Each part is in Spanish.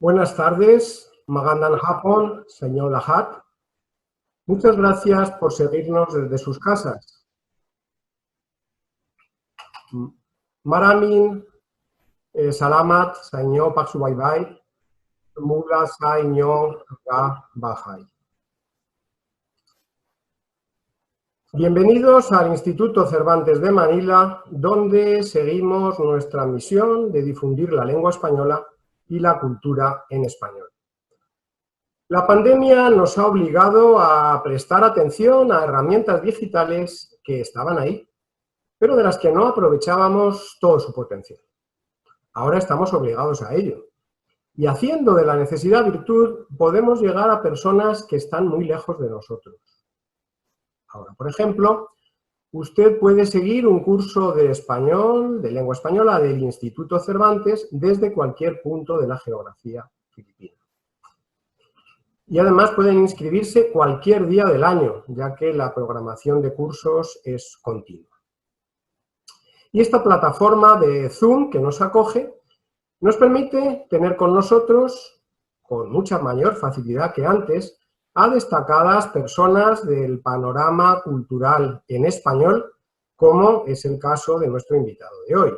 Buenas tardes, Magandan Japón, señor Lahat. Muchas gracias por seguirnos desde sus casas. Maramin, Salamat, señor Paksubaybai, Mula, señor Bajay. Bienvenidos al Instituto Cervantes de Manila, donde seguimos nuestra misión de difundir la lengua española y la cultura en español. La pandemia nos ha obligado a prestar atención a herramientas digitales que estaban ahí, pero de las que no aprovechábamos todo su potencial. Ahora estamos obligados a ello. Y haciendo de la necesidad virtud, podemos llegar a personas que están muy lejos de nosotros. Ahora, por ejemplo, usted puede seguir un curso de español, de lengua española, del Instituto Cervantes desde cualquier punto de la geografía filipina. Y además pueden inscribirse cualquier día del año, ya que la programación de cursos es continua. Y esta plataforma de Zoom que nos acoge nos permite tener con nosotros, con mucha mayor facilidad que antes, a destacadas personas del panorama cultural en español, como es el caso de nuestro invitado de hoy.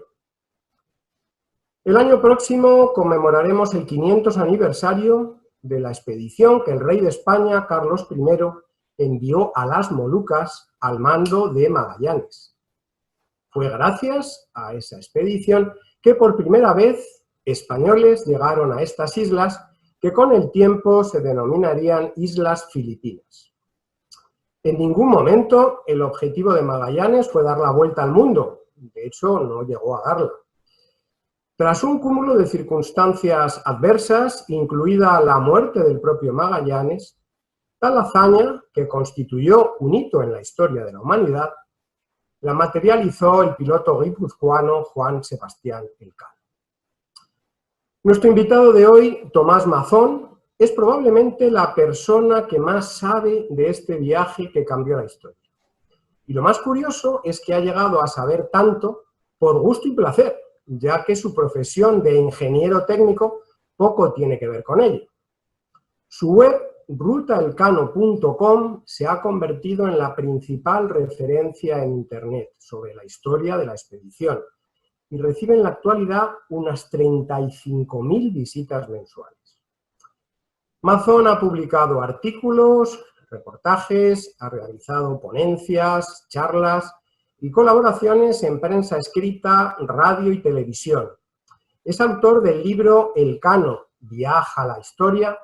El año próximo conmemoraremos el 500 aniversario de la expedición que el rey de España, Carlos I, envió a las Molucas al mando de Magallanes. Fue gracias a esa expedición que por primera vez españoles llegaron a estas islas que con el tiempo se denominarían Islas Filipinas. En ningún momento el objetivo de Magallanes fue dar la vuelta al mundo, de hecho no llegó a darla. Tras un cúmulo de circunstancias adversas, incluida la muerte del propio Magallanes, tal hazaña, que constituyó un hito en la historia de la humanidad, la materializó el piloto guipuzcoano Juan Sebastián Elcano. Nuestro invitado de hoy, Tomás Mazón, es probablemente la persona que más sabe de este viaje que cambió la historia. Y lo más curioso es que ha llegado a saber tanto por gusto y placer, ya que su profesión de ingeniero técnico poco tiene que ver con ello. Su web, rutaelcano.com, se ha convertido en la principal referencia en Internet sobre la historia de la expedición y recibe en la actualidad unas 35.000 visitas mensuales. Mazón ha publicado artículos, reportajes, ha realizado ponencias, charlas y colaboraciones en prensa escrita, radio y televisión. Es autor del libro Elcano, viaja a la historia,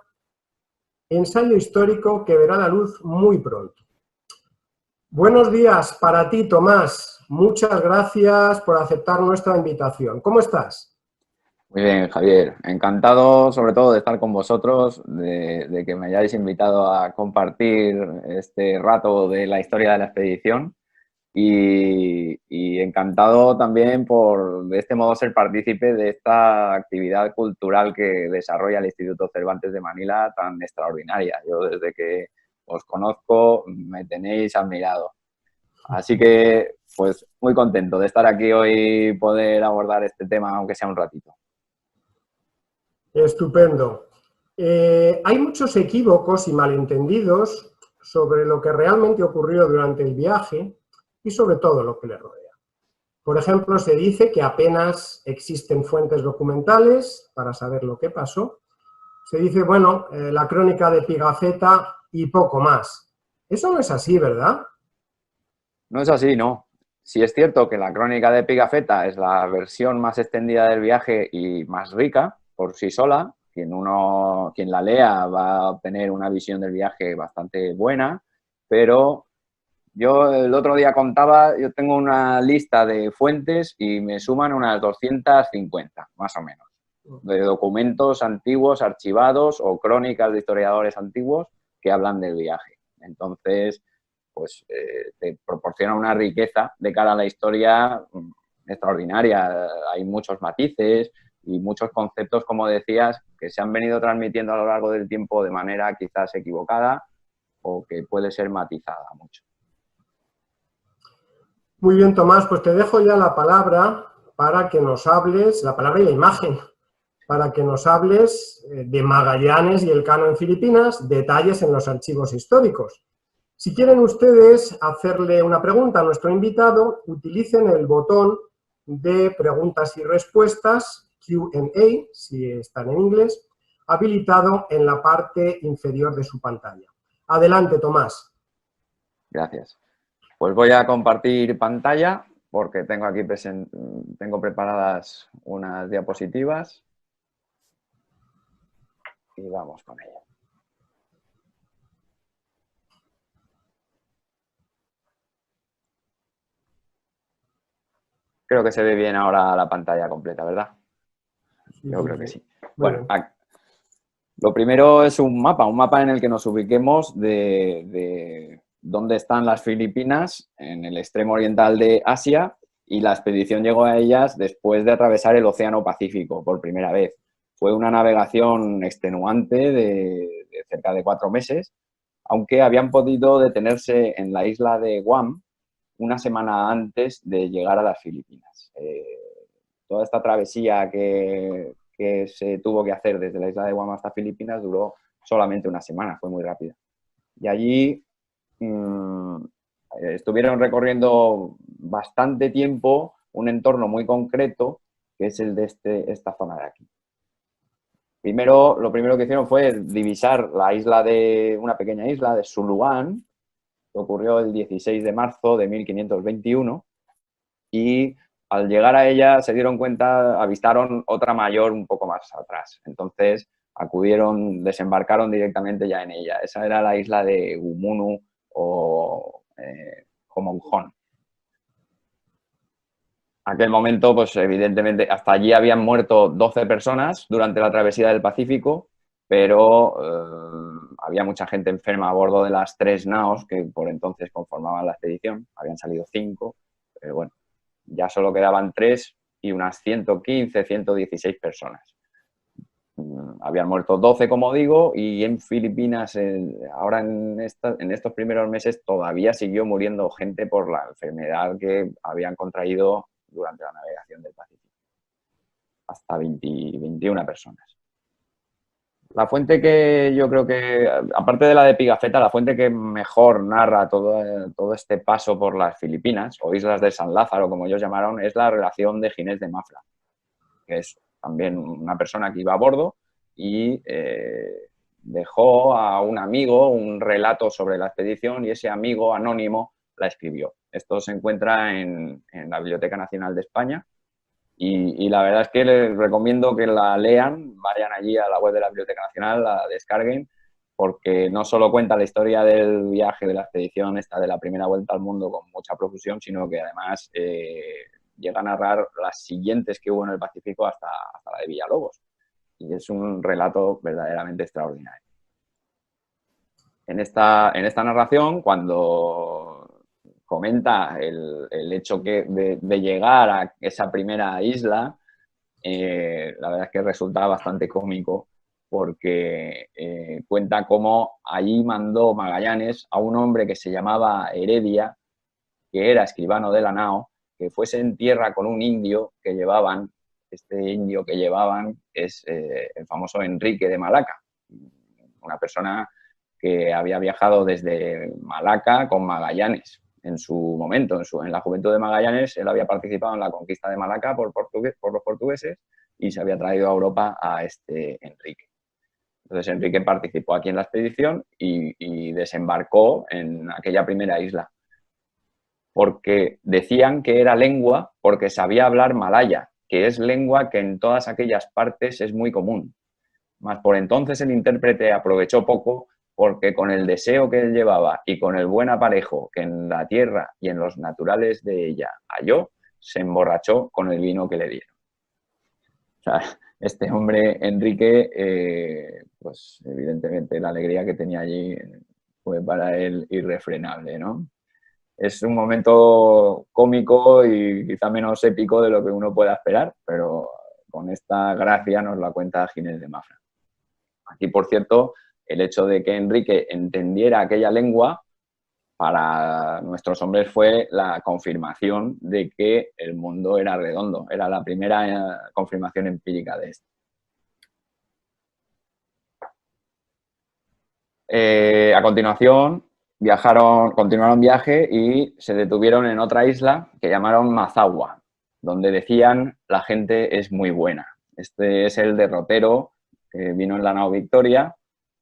ensayo histórico que verá la luz muy pronto. Buenos días para ti, Tomás. Muchas gracias por aceptar nuestra invitación. ¿Cómo estás? Muy bien, Javier. Encantado, sobre todo, de estar con vosotros, de que me hayáis invitado a compartir este rato de la historia de la expedición y encantado también por, de este modo, ser partícipe de esta actividad cultural que desarrolla el Instituto Cervantes de Manila tan extraordinaria. Yo, desde que os conozco, me tenéis admirado. Así que, pues, muy contento de estar aquí hoy y poder abordar este tema, aunque sea un ratito. Estupendo. Hay muchos equívocos y malentendidos sobre lo que realmente ocurrió durante el viaje y sobre todo lo que le rodea. Por ejemplo, se dice que apenas existen fuentes documentales para saber lo que pasó. Se dice, bueno, la crónica de Pigafetta y poco más. Eso no es así, ¿verdad? No es así, no. Sí es cierto que la crónica de Pigafetta es la versión más extendida del viaje y más rica por sí sola. Quien la lea va a obtener una visión del viaje bastante buena, pero yo el otro día contaba, yo tengo una lista de fuentes y me suman unas 250, más o menos, de documentos antiguos, archivados o crónicas de historiadores antiguos que hablan del viaje. Entonces, pues te proporciona una riqueza de cara a la historia extraordinaria. Hay muchos matices y muchos conceptos, como decías, que se han venido transmitiendo a lo largo del tiempo de manera quizás equivocada o que puede ser matizada mucho. Muy bien, Tomás, pues te dejo ya la palabra para que nos hables, la palabra y la imagen, para que nos hables de Magallanes y Elcano en Filipinas, detalles en los archivos históricos. Si quieren ustedes hacerle una pregunta a nuestro invitado, utilicen el botón de preguntas y respuestas, Q&A, si están en inglés, habilitado en la parte inferior de su pantalla. Adelante, Tomás. Gracias. Pues voy a compartir pantalla porque tengo aquí tengo preparadas unas diapositivas y vamos con ello. Creo que se ve bien ahora la pantalla completa, ¿verdad? Yo creo que sí. Bueno, lo primero es un mapa en el que nos ubiquemos de dónde están las Filipinas, en el extremo oriental de Asia, y la expedición llegó a ellas después de atravesar el Océano Pacífico por primera vez. Fue una navegación extenuante de cerca de 4 meses, aunque habían podido detenerse en la isla de Guam una semana antes de llegar a las Filipinas. Toda esta travesía que se tuvo que hacer desde la isla de Guam hasta Filipinas duró solamente una semana, fue muy rápida. Y allí estuvieron recorriendo bastante tiempo un entorno muy concreto, que es el de esta zona de aquí. Lo primero que hicieron fue divisar una pequeña isla de Suluán, que ocurrió el 16 de marzo de 1521, y al llegar a ella se dieron cuenta, avistaron otra mayor un poco más atrás. Entonces desembarcaron directamente ya en ella. Esa era la isla de Umunu o Homonjón. Aquel momento, pues evidentemente, hasta allí habían muerto 12 personas durante la travesía del Pacífico, pero había mucha gente enferma a bordo de las 3 naos que por entonces conformaban la expedición. Habían salido 5, pero bueno, ya solo quedaban 3 y unas 115, 116 personas. Habían muerto 12, como digo, y en Filipinas, ahora en estos primeros meses, todavía siguió muriendo gente por la enfermedad que habían contraído durante la navegación del Pacífico. Hasta 21 personas. La fuente que yo creo que, aparte de la de Pigafetta, la fuente que mejor narra todo este paso por las Filipinas, o Islas de San Lázaro, como ellos llamaron, es la relación de Ginés de Mafra, que es también una persona que iba a bordo y dejó a un amigo un relato sobre la expedición y ese amigo anónimo la escribió. Esto se encuentra en la Biblioteca Nacional de España y la verdad es que les recomiendo que la lean, vayan allí a la web de la Biblioteca Nacional, la descarguen, porque no solo cuenta la historia del viaje de la expedición esta de la primera vuelta al mundo con mucha profusión, sino que además llega a narrar las siguientes que hubo en el Pacífico hasta la de Villalobos. Y es un relato verdaderamente extraordinario. En esta narración, cuando comenta el hecho de llegar a esa primera isla, la verdad es que resulta bastante cómico porque cuenta cómo allí mandó Magallanes a un hombre que se llamaba Heredia, que era escribano de la nao, que fuese en tierra con un indio que llevaban. Este indio que llevaban es el famoso Enrique de Malaca, una persona que había viajado desde Malaca con Magallanes. En su momento, en la juventud de Magallanes, él había participado en la conquista de Malaca por los portugueses y se había traído a Europa a este Enrique. Entonces Enrique participó aquí en la expedición y desembarcó en aquella primera isla, porque decían que era lengua porque sabía hablar malaya, que es lengua que en todas aquellas partes es muy común. Mas por entonces el intérprete aprovechó poco porque con el deseo que él llevaba y con el buen aparejo que en la tierra y en los naturales de ella halló, se emborrachó con el vino que le dieron. O sea, este hombre, Enrique, pues evidentemente la alegría que tenía allí fue para él irrefrenable, ¿no? Es un momento cómico y quizá menos épico de lo que uno pueda esperar, pero con esta gracia nos la cuenta Ginés de Mafra. Aquí, por cierto, el hecho de que Enrique entendiera aquella lengua para nuestros hombres fue la confirmación de que el mundo era redondo. Era la primera confirmación empírica de esto. A continuación, continuaron viaje y se detuvieron en otra isla que llamaron Mazagua, donde decían la gente es muy buena. Este es el derrotero que vino en la nao Victoria,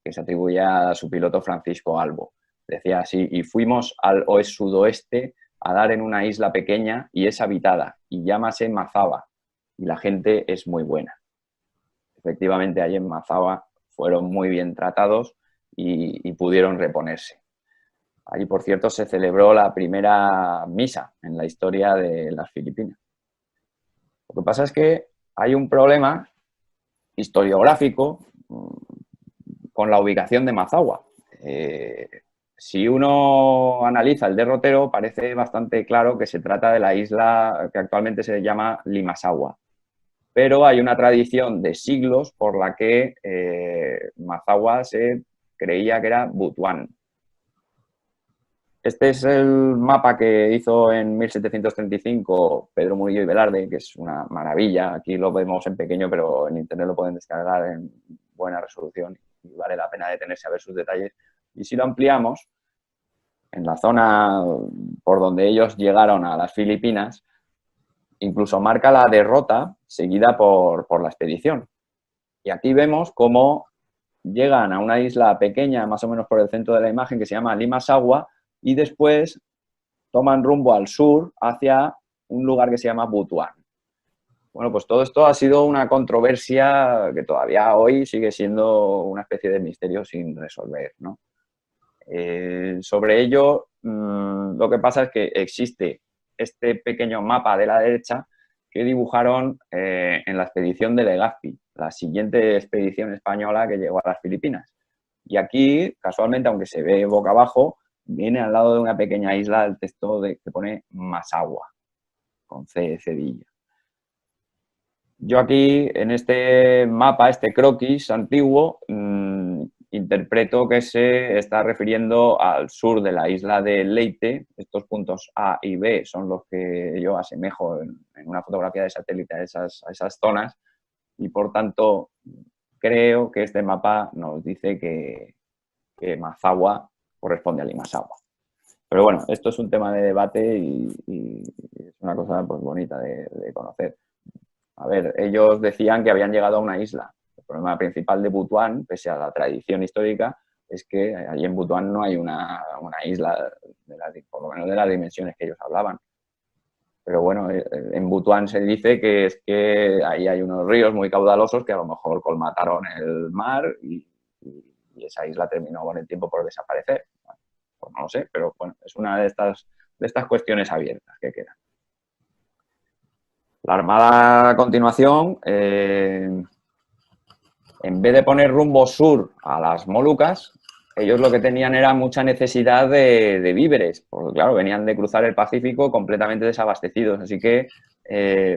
que se atribuye a su piloto Francisco Albo. Decía así, y fuimos al sudoeste a dar en una isla pequeña y es habitada, y llámase Mazagua, y la gente es muy buena. Efectivamente, allí en Mazagua fueron muy bien tratados y pudieron reponerse. Allí, por cierto, se celebró la primera misa en la historia de las Filipinas. Lo que pasa es que hay un problema historiográfico con la ubicación de Mazagua. Si uno analiza el derrotero, parece bastante claro que se trata de la isla que actualmente se llama Limasaua. Pero hay una tradición de siglos por la que Mazagua se creía que era Butuan. Este es el mapa que hizo en 1735 Pedro Murillo y Velarde, que es una maravilla. Aquí lo vemos en pequeño, pero en internet lo pueden descargar en buena resolución y vale la pena detenerse a ver sus detalles. Y si lo ampliamos, en la zona por donde ellos llegaron a las Filipinas, incluso marca la derrota seguida por la expedición. Y aquí vemos cómo llegan a una isla pequeña, más o menos por el centro de la imagen, que se llama Limasaua, y después toman rumbo al sur hacia un lugar que se llama Butuan. Bueno, pues todo esto ha sido una controversia que todavía hoy sigue siendo una especie de misterio sin resolver, ¿no? Sobre ello, lo que pasa es que existe este pequeño mapa de la derecha que dibujaron en la expedición de Legazpi, la siguiente expedición española que llegó a las Filipinas. Y aquí, casualmente, aunque se ve boca abajo, viene al lado de una pequeña isla el texto que pone Mazagua, con C cedilla. Yo aquí, en este mapa, este croquis antiguo, interpreto que se está refiriendo al sur de la isla de Leyte. Estos puntos A y B son los que yo asemejo en una fotografía de satélite a esas zonas y, por tanto, creo que este mapa nos dice que Mazagua corresponde a Limasaua. Pero bueno, esto es un tema de debate y es una cosa pues bonita de conocer. A ver, ellos decían que habían llegado a una isla. El problema principal de Butuan, pese a la tradición histórica, es que allí en Butuan no hay una isla, por lo menos de las dimensiones que ellos hablaban. Pero bueno, en Butuan se dice que es que ahí hay unos ríos muy caudalosos que a lo mejor colmataron el mar y esa isla terminó con el tiempo por desaparecer. Bueno, pues no lo sé, pero bueno, es una de estas cuestiones abiertas que quedan. La Armada, a continuación, en vez de poner rumbo sur a las Molucas, ellos lo que tenían era mucha necesidad de víveres, porque claro, venían de cruzar el Pacífico completamente desabastecidos, así que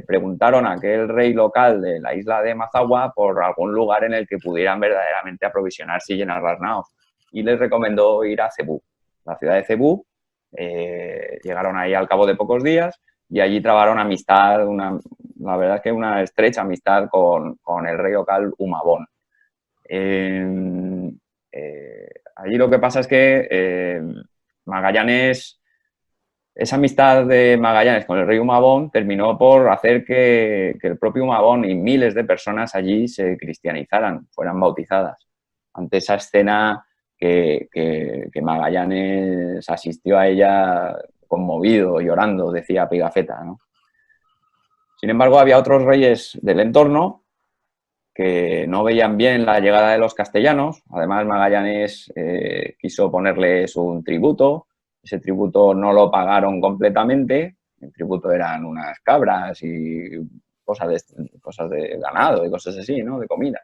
preguntaron a aquel rey local de la isla de Mazagua por algún lugar en el que pudieran verdaderamente aprovisionarse y llenar las naos, y les recomendó ir a Cebú, la ciudad de Cebú. Llegaron ahí al cabo de pocos días y allí trabaron amistad, la verdad es que una estrecha amistad con el rey local Humabón. Allí lo que pasa es que Magallanes, esa amistad de Magallanes con el rey Humabón terminó por hacer que el propio Humabón y miles de personas allí se cristianizaran, fueran bautizadas. Ante esa escena que Magallanes asistió a ella conmovido, llorando, decía Pigafetta, ¿no? Sin embargo, había otros reyes del entorno que no veían bien la llegada de los castellanos. Además, Magallanes quiso ponerles un tributo. Ese tributo no lo pagaron completamente. El tributo eran unas cabras y cosas de ganado y cosas así, ¿no? De comida.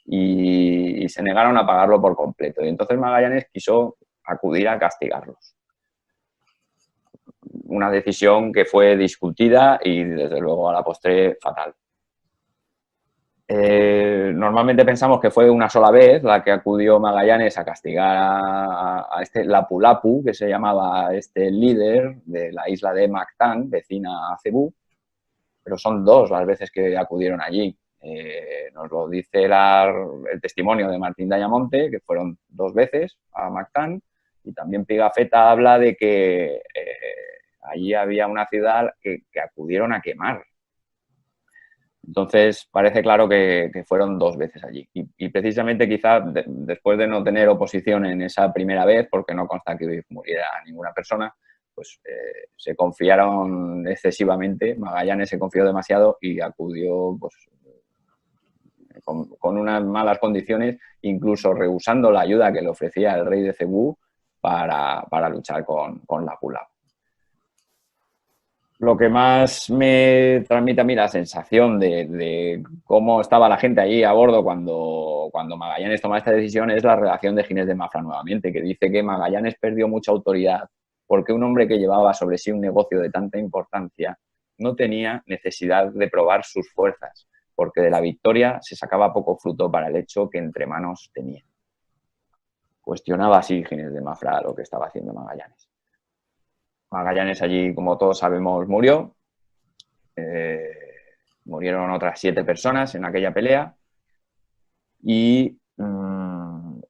Y se negaron a pagarlo por completo. Y entonces Magallanes quiso acudir a castigarlos. Una decisión que fue discutida y, desde luego, a la postre fatal. Normalmente pensamos que fue una sola vez la que acudió Magallanes a castigar a este Lapu-Lapu, que se llamaba este líder de la isla de Mactán, vecina a Cebú, pero son dos las veces que acudieron allí. Nos lo dice el testimonio de Martín de Ayamonte, que fueron 2 veces a Mactán, y también Pigafetta habla de que allí había una ciudad que acudieron a quemar. Entonces, parece claro que fueron 2 veces allí. Y precisamente quizás después de no tener oposición en esa primera vez, porque no consta que muriera ninguna persona, pues se confiaron excesivamente, Magallanes se confió demasiado y acudió pues, con unas malas condiciones, incluso rehusando la ayuda que le ofrecía el rey de Cebú para luchar con la Pulau. Lo que más me transmite a mí la sensación de cómo estaba la gente allí a bordo cuando Magallanes toma esta decisión es la relación de Ginés de Mafra nuevamente, que dice que Magallanes perdió mucha autoridad porque un hombre que llevaba sobre sí un negocio de tanta importancia no tenía necesidad de probar sus fuerzas, porque de la victoria se sacaba poco fruto para el hecho que entre manos tenía. Cuestionaba así Ginés de Mafra lo que estaba haciendo Magallanes. Magallanes allí, como todos sabemos, murió. Murieron otras 7 personas en aquella pelea. Y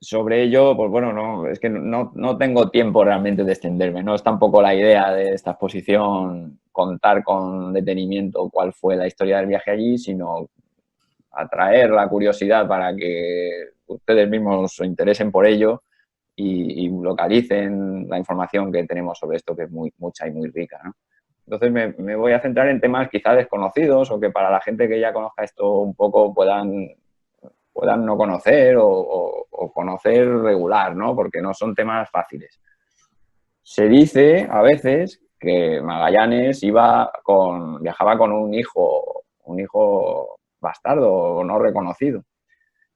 sobre ello, pues bueno, no, es que no tengo tiempo realmente de extenderme. No es tampoco la idea de esta exposición contar con detenimiento cuál fue la historia del viaje allí, sino atraer la curiosidad para que ustedes mismos se interesen por ello y localicen la información que tenemos sobre esto, que es mucha y muy rica, ¿no? Entonces me voy a centrar en temas quizá desconocidos o que para la gente que ya conozca esto un poco puedan no conocer o conocer regular, ¿no? Porque no son temas fáciles. Se dice a veces que Magallanes viajaba con un hijo bastardo no reconocido.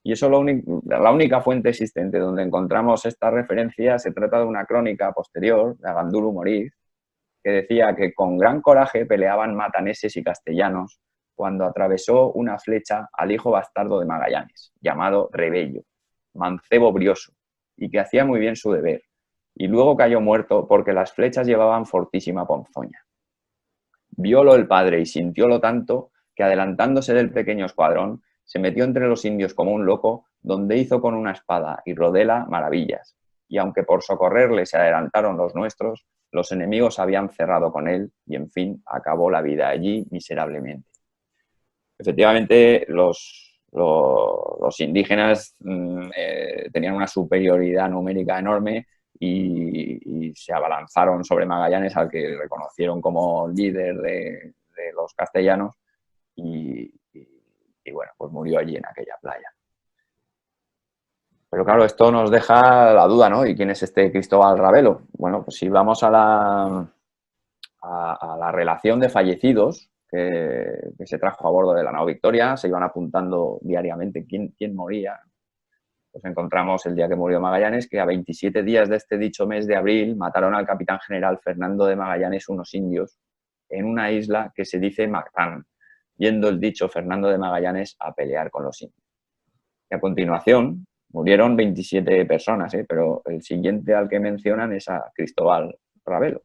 Y eso la única fuente existente donde encontramos esta referencia se trata de una crónica posterior de Agandúrul Moriz, que decía que con gran coraje peleaban mataneses y castellanos cuando atravesó una flecha al hijo bastardo de Magallanes, llamado Rebello, mancebo brioso, y que hacía muy bien su deber, y luego cayó muerto porque las flechas llevaban fortísima ponzoña. Viólo el padre y sintiólo tanto que, adelantándose del pequeño escuadrón, se metió entre los indios como un loco, donde hizo con una espada y rodela maravillas, y aunque por socorrerle se adelantaron los nuestros, los enemigos habían cerrado con él y, en fin, acabó la vida allí miserablemente. Efectivamente, los indígenas tenían una superioridad numérica enorme y se abalanzaron sobre Magallanes, al que reconocieron como líder de los castellanos, y bueno, pues murió allí en aquella playa. Pero claro, esto nos deja la duda, ¿no? ¿Y quién es este Cristóbal Ravelo? Bueno, pues si vamos a la relación de fallecidos que se trajo a bordo de la nao Victoria, se iban apuntando diariamente quién moría. Pues encontramos el día que murió Magallanes, que a 27 días de este dicho mes de abril mataron al capitán general Fernando de Magallanes unos indios en una isla que se dice Mactán, yendo el dicho Fernando de Magallanes a pelear con los indios. Y a continuación murieron 27 personas, pero el siguiente al que mencionan es a Cristóbal Ravelo.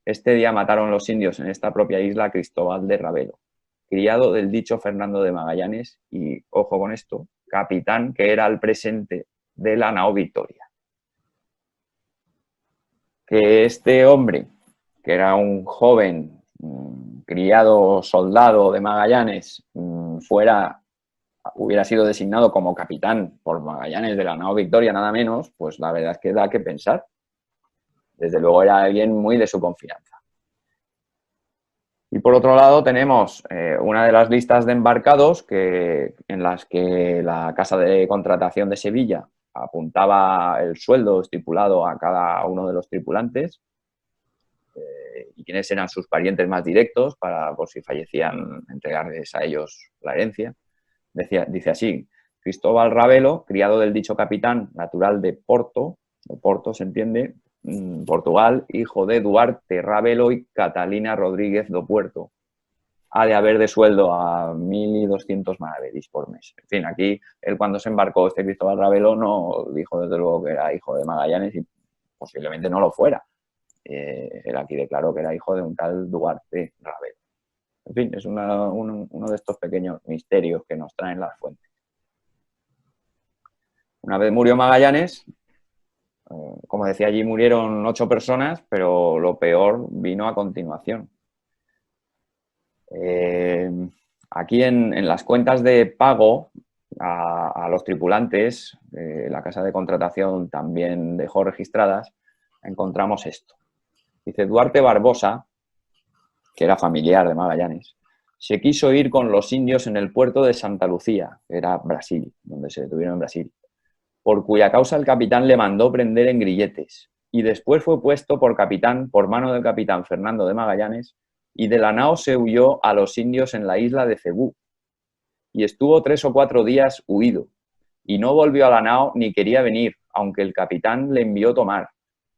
Este día mataron los indios en esta propia isla a Cristóbal de Ravelo, criado del dicho Fernando de Magallanes y, ojo con esto, capitán que era al presente de la nao Victoria. Que este hombre, que era un joven criado soldado de Magallanes, hubiera sido designado como capitán por Magallanes de la nao Victoria, nada menos, pues la verdad es que da que pensar. Desde luego era alguien muy de su confianza. Y por otro lado tenemos una de las listas de embarcados en las que la Casa de Contratación de Sevilla apuntaba el sueldo estipulado a cada uno de los tripulantes y quiénes eran sus parientes más directos por si fallecían, entregarles a ellos la herencia. Dice así: Cristóbal Ravelo, criado del dicho capitán, natural de Porto se entiende, Portugal, hijo de Duarte Ravelo y Catalina Rodríguez do Puerto. Ha de haber de sueldo a 1.200 maravedís por mes. En fin, aquí, él cuando se embarcó, este Cristóbal Ravelo, no dijo desde luego que era hijo de Magallanes y posiblemente no lo fuera. Él aquí declaró que era hijo de un tal Duarte Ravelo. En fin, es uno de estos pequeños misterios que nos traen las fuentes. Una vez murió Magallanes, como decía, allí murieron 8 personas, pero lo peor vino a continuación. Aquí en las cuentas de pago a los tripulantes, la casa de contratación también dejó registradas, encontramos esto. Dice: Duarte Barbosa, que era familiar de Magallanes, se quiso ir con los indios en el puerto de Santa Lucía, que era Brasil, donde se detuvieron en Brasil, por cuya causa el capitán le mandó prender en grilletes, y después fue puesto por mano del capitán Fernando de Magallanes, y de la nao se huyó a los indios en la isla de Cebú, y estuvo 3 o 4 días huido, y no volvió a la nao ni quería venir, aunque el capitán le envió tomar,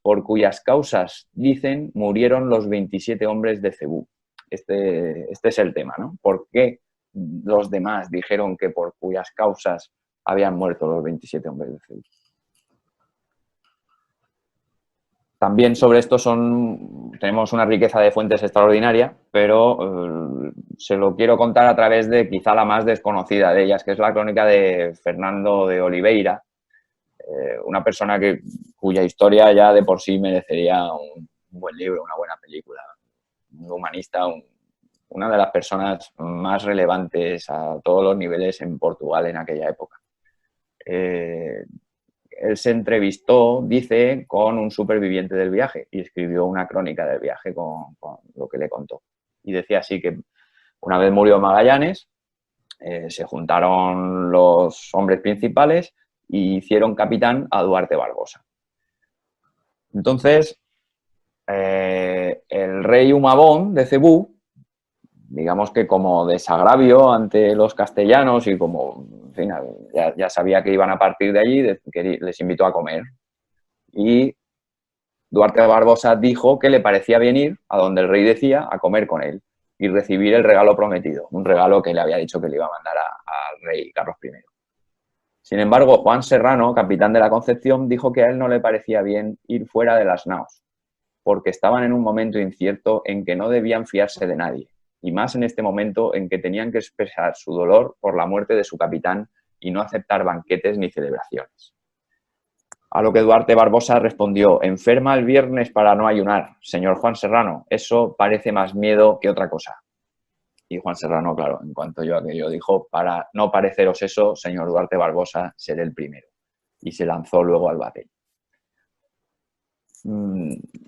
por cuyas causas, dicen, murieron los 27 hombres de Cebú. Este es el tema, ¿no? ¿Por qué los demás dijeron que por cuyas causas habían muerto los 27 hombres de Cebú? También sobre esto tenemos una riqueza de fuentes extraordinaria, pero se lo quiero contar a través de quizá la más desconocida de ellas, que es la crónica de Fernando de Oliveira, una persona cuya historia ya de por sí merecería un buen libro, una buena película, un humanista, una de las personas más relevantes a todos los niveles en Portugal en aquella época. Él se entrevistó, dice, con un superviviente del viaje y escribió una crónica del viaje con lo que le contó. Y decía así que una vez murió Magallanes, se juntaron los hombres principales y hicieron capitán a Duarte Barbosa. Entonces, el rey Humabón de Cebú, digamos que como desagravio ante los castellanos y como, en fin, ya sabía que iban a partir de allí, les invitó a comer. Y Duarte Barbosa dijo que le parecía bien ir a donde el rey decía a comer con él y recibir el regalo prometido, un regalo que le había dicho que le iba a mandar al rey Carlos I. Sin embargo, Juan Serrano, capitán de la Concepción, dijo que a él no le parecía bien ir fuera de las naos, porque estaban en un momento incierto en que no debían fiarse de nadie, y más en este momento en que tenían que expresar su dolor por la muerte de su capitán y no aceptar banquetes ni celebraciones. A lo que Duarte Barbosa respondió: enferma el viernes para no ayunar, señor Juan Serrano, eso parece más miedo que otra cosa. Y Juan Serrano, claro, en cuanto yo aquello dijo: para no pareceros eso, señor Duarte Barbosa, seré el primero. Y se lanzó luego al batey.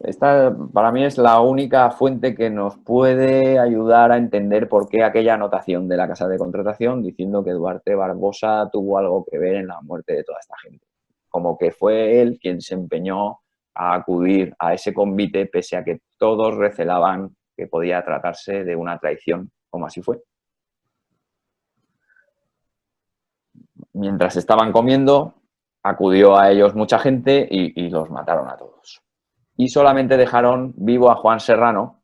Esta para mí es la única fuente que nos puede ayudar a entender por qué aquella anotación de la casa de contratación diciendo que Duarte Barbosa tuvo algo que ver en la muerte de toda esta gente. Como que fue él quien se empeñó a acudir a ese convite pese a que todos recelaban que podía tratarse de una traición, como así fue. Mientras estaban comiendo, acudió a ellos mucha gente y los mataron a todos. Y solamente dejaron vivo a Juan Serrano,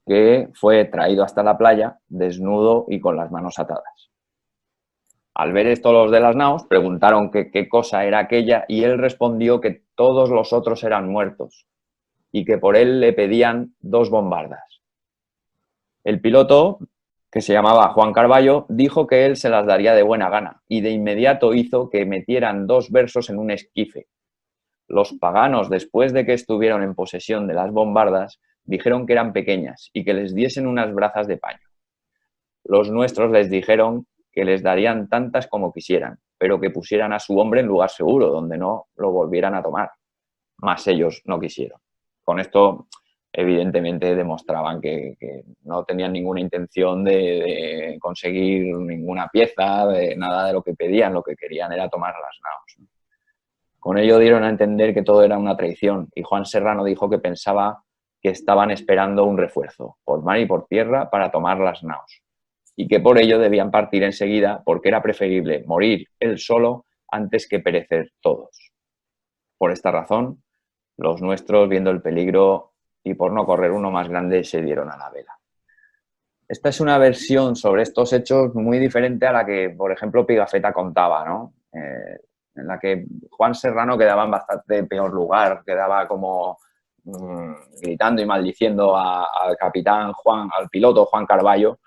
que fue traído hasta la playa, desnudo y con las manos atadas. Al ver esto los de las naos preguntaron qué cosa era aquella y él respondió que todos los otros eran muertos y que por él le pedían 2 bombardas. El piloto, que se llamaba Juan Carballo, dijo que él se las daría de buena gana y de inmediato hizo que metieran 2 versos en un esquife. Los paganos, después de que estuvieron en posesión de las bombardas, dijeron que eran pequeñas y que les diesen unas brazas de paño. Los nuestros les dijeron que les darían tantas como quisieran, pero que pusieran a su hombre en lugar seguro, donde no lo volvieran a tomar. Mas ellos no quisieron. Con esto, evidentemente, demostraban que no tenían ninguna intención de conseguir ninguna pieza, de nada de lo que pedían. Lo que querían era tomar las naos. Con ello dieron a entender que todo era una traición y Juan Serrano dijo que pensaba que estaban esperando un refuerzo, por mar y por tierra, para tomar las naos, y que por ello debían partir enseguida porque era preferible morir él solo antes que perecer todos. Por esta razón, los nuestros, viendo el peligro y por no correr uno más grande, se dieron a la vela. Esta es una versión sobre estos hechos muy diferente a la que, por ejemplo, Pigafetta contaba, ¿no? En la que Juan Serrano quedaba en bastante peor lugar, quedaba como gritando y maldiciendo al capitán Juan, al piloto Juan Carballo,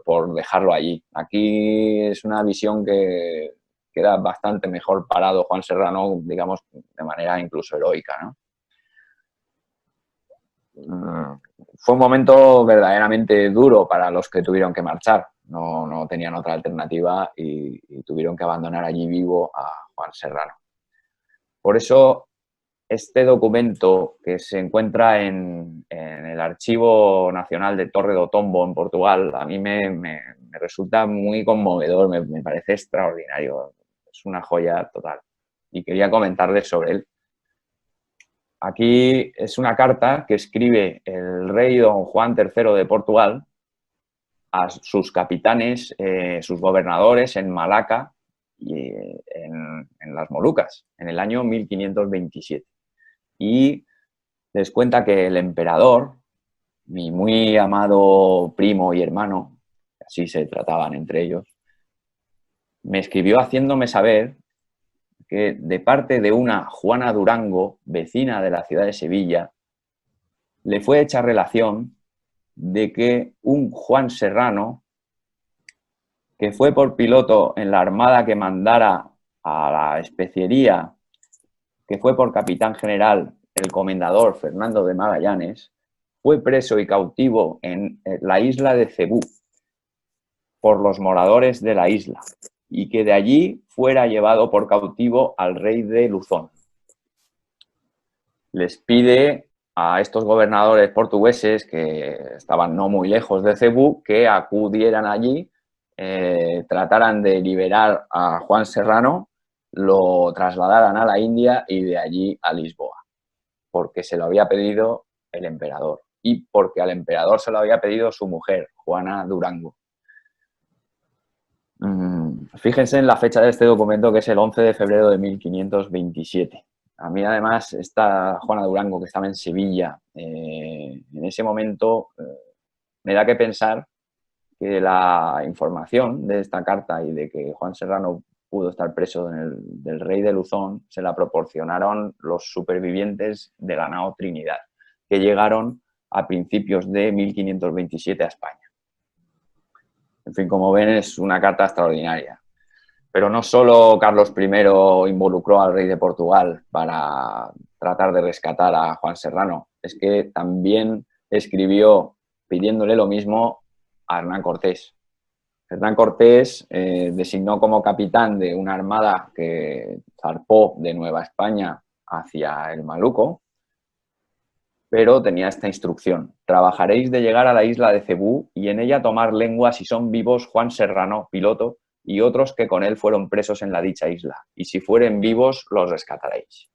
por dejarlo allí. Aquí es una visión que queda bastante mejor parado Juan Serrano, digamos, de manera incluso heroica, ¿no? Fue un momento verdaderamente duro para los que tuvieron que marchar. No tenían otra alternativa y tuvieron que abandonar allí vivo a Juan Serrano. Por eso, este documento que se encuentra en el Archivo Nacional de Torre do Tombo, en Portugal, a mí me resulta muy conmovedor, me parece extraordinario. Es una joya total. Y quería comentarles sobre él. Aquí es una carta que escribe el rey don Juan III de Portugal a sus capitanes, sus gobernadores en Malaca y en las Molucas, en el año 1527. Y les cuenta que el emperador, mi muy amado primo y hermano, así se trataban entre ellos, me escribió haciéndome saber que de parte de una Juana Durango, vecina de la ciudad de Sevilla, le fue hecha relación de que un Juan Serrano, que fue por piloto en la armada que mandara a la especiería, que fue por capitán general el comendador Fernando de Magallanes, fue preso y cautivo en la isla de Cebú por los moradores de la isla y que de allí fuera llevado por cautivo al rey de Luzón. Les pide a estos gobernadores portugueses que estaban no muy lejos de Cebú que acudieran allí, trataran de liberar a Juan Serrano, lo trasladaran a la India y de allí a Lisboa, porque se lo había pedido el emperador y porque al emperador se lo había pedido su mujer, Juana Durango. Fíjense en la fecha de este documento, que es el 11 de febrero de 1527. A mí, además, esta Juana Durango, que estaba en Sevilla, en ese momento me da que pensar que la información de esta carta y de que Juan Serrano pudo estar preso del rey de Luzón se la proporcionaron los supervivientes de la nao Trinidad, que llegaron a principios de 1527 a España. En fin, como ven, es una carta extraordinaria. Pero no solo Carlos I involucró al rey de Portugal para tratar de rescatar a Juan Serrano, es que también escribió pidiéndole lo mismo a Hernán Cortés. Hernán Cortés designó como capitán de una armada que zarpó de Nueva España hacia el Maluco, pero tenía esta instrucción: trabajaréis de llegar a la isla de Cebú y en ella tomar lengua si son vivos Juan Serrano, piloto, y otros que con él fueron presos en la dicha isla, y si fueren vivos los rescataréis.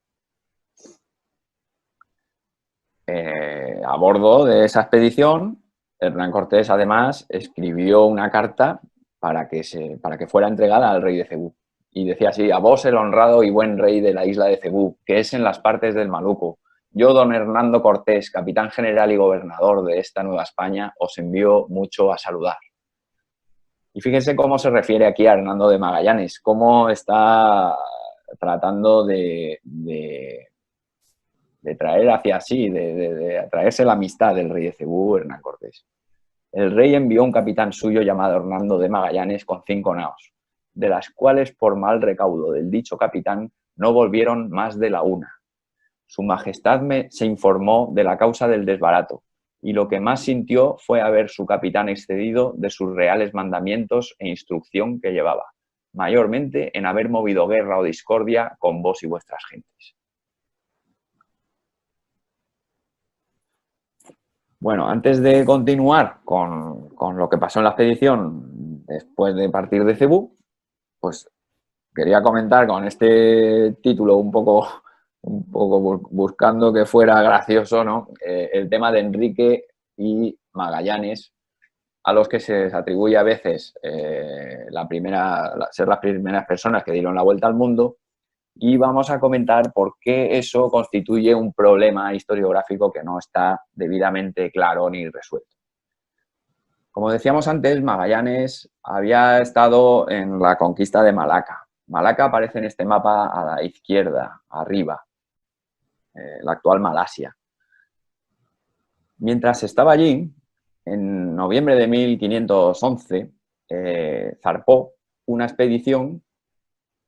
A bordo de esa expedición, Hernán Cortés además escribió una carta para que fuera entregada al rey de Cebú. Y decía así: a vos el honrado y buen rey de la isla de Cebú, que es en las partes del Maluco, yo, don Hernando Cortés, capitán general y gobernador de esta Nueva España, os envío mucho a saludar. Y fíjense cómo se refiere aquí a Hernando de Magallanes, cómo está tratando de traer hacia sí, de atraerse la amistad del rey de Cebú, Hernán Cortés. El rey envió un capitán suyo llamado Hernando de Magallanes con 5 naos, de las cuales por mal recaudo del dicho capitán no volvieron más de la una. Su Majestad se informó de la causa del desbarato, y lo que más sintió fue haber su capitán excedido de sus reales mandamientos e instrucción que llevaba, mayormente en haber movido guerra o discordia con vos y vuestras gentes. Bueno, antes de continuar con lo que pasó en la expedición después de partir de Cebú, pues quería comentar con este título un poco buscando que fuera gracioso, ¿no? El tema de Enrique y Magallanes, a los que se les atribuye a veces ser las primeras personas que dieron la vuelta al mundo, y vamos a comentar por qué eso constituye un problema historiográfico que no está debidamente claro ni resuelto. Como decíamos antes, Magallanes había estado en la conquista de Malaca. Malaca aparece en este mapa a la izquierda, arriba, la actual Malasia. Mientras estaba allí, en noviembre de 1511 zarpó una expedición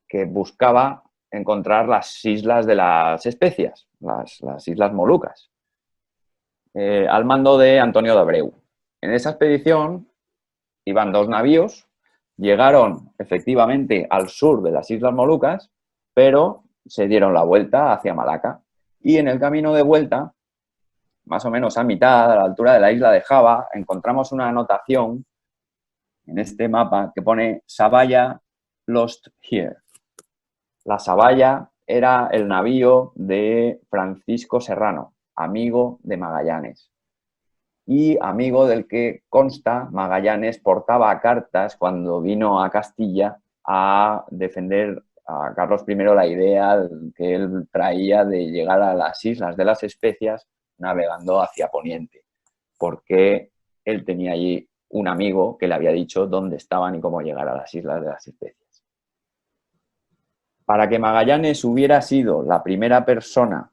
que buscaba encontrar las islas de las Especias, las Islas Molucas, al mando de Antonio de Abreu. En esa expedición iban 2 navíos, llegaron efectivamente al sur de las Islas Molucas, pero se dieron la vuelta hacia Malaca. Y en el camino de vuelta, más o menos a mitad, a la altura de la isla de Java, encontramos una anotación en este mapa que pone Savaya Lost Here. La Savaya era el navío de Francisco Serrano, amigo de Magallanes. Y amigo del que consta Magallanes portaba cartas cuando vino a Castilla a defender a Carlos I la idea que él traía de llegar a las Islas de las Especias navegando hacia Poniente, porque él tenía allí un amigo que le había dicho dónde estaban y cómo llegar a las Islas de las Especias. Para que Magallanes hubiera sido la primera persona,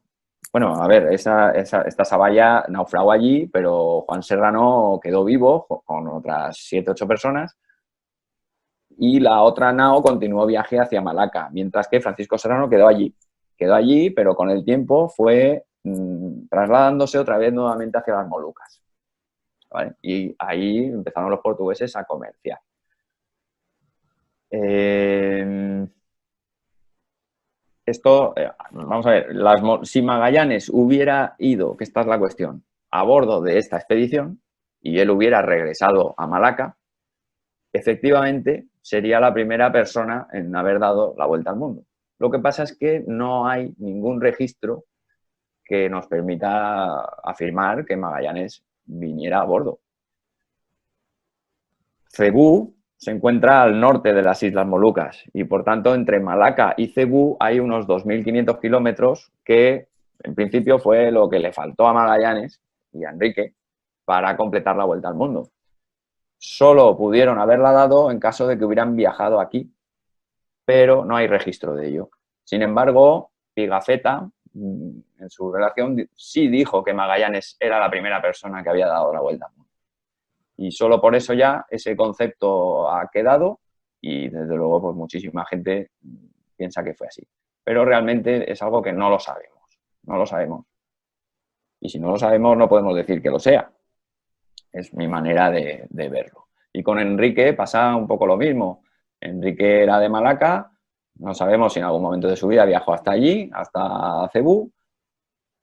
bueno, a ver, esta Savaya naufragó allí, pero Juan Serrano quedó vivo con otras 7 u 8 personas y la otra nao continuó viaje hacia Malaca, mientras que Francisco Serrano quedó allí, pero con el tiempo fue trasladándose otra vez nuevamente hacia las Molucas. ¿Vale? Y ahí empezaron los portugueses a comerciar. Vamos a ver, si Magallanes hubiera ido, que esta es la cuestión, a bordo de esta expedición y él hubiera regresado a Malaca, efectivamente sería la primera persona en haber dado la vuelta al mundo. Lo que pasa es que no hay ningún registro que nos permita afirmar que Magallanes viniera a bordo. Cebú se encuentra al norte de las Islas Molucas y, por tanto, entre Malaca y Cebú hay unos 2.500 kilómetros que, en principio, fue lo que le faltó a Magallanes y a Enrique para completar la vuelta al mundo. Solo pudieron haberla dado en caso de que hubieran viajado aquí, pero no hay registro de ello. Sin embargo, Pigafetta, en su relación, sí dijo que Magallanes era la primera persona que había dado la vuelta al mundo. Y solo por eso ya ese concepto ha quedado y, desde luego, pues muchísima gente piensa que fue así. Pero realmente es algo que no lo sabemos. No lo sabemos. Y si no lo sabemos, no podemos decir que lo sea. Es mi manera de verlo. Y con Enrique pasa un poco lo mismo. Enrique era de Malaca, no sabemos si en algún momento de su vida viajó hasta allí, hasta Cebú.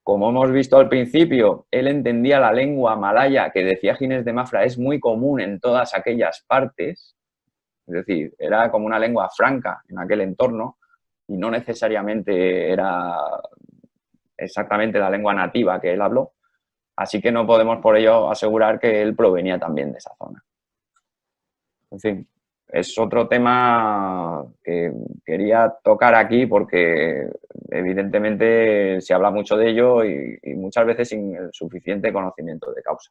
Como hemos visto al principio, él entendía la lengua malaya, que decía Ginés de Mafra, es muy común en todas aquellas partes. Es decir, era como una lengua franca en aquel entorno y no necesariamente era exactamente la lengua nativa que él habló. Así que no podemos por ello asegurar que él provenía también de esa zona. En fin, es otro tema que quería tocar aquí porque evidentemente se habla mucho de ello y muchas veces sin el suficiente conocimiento de causa.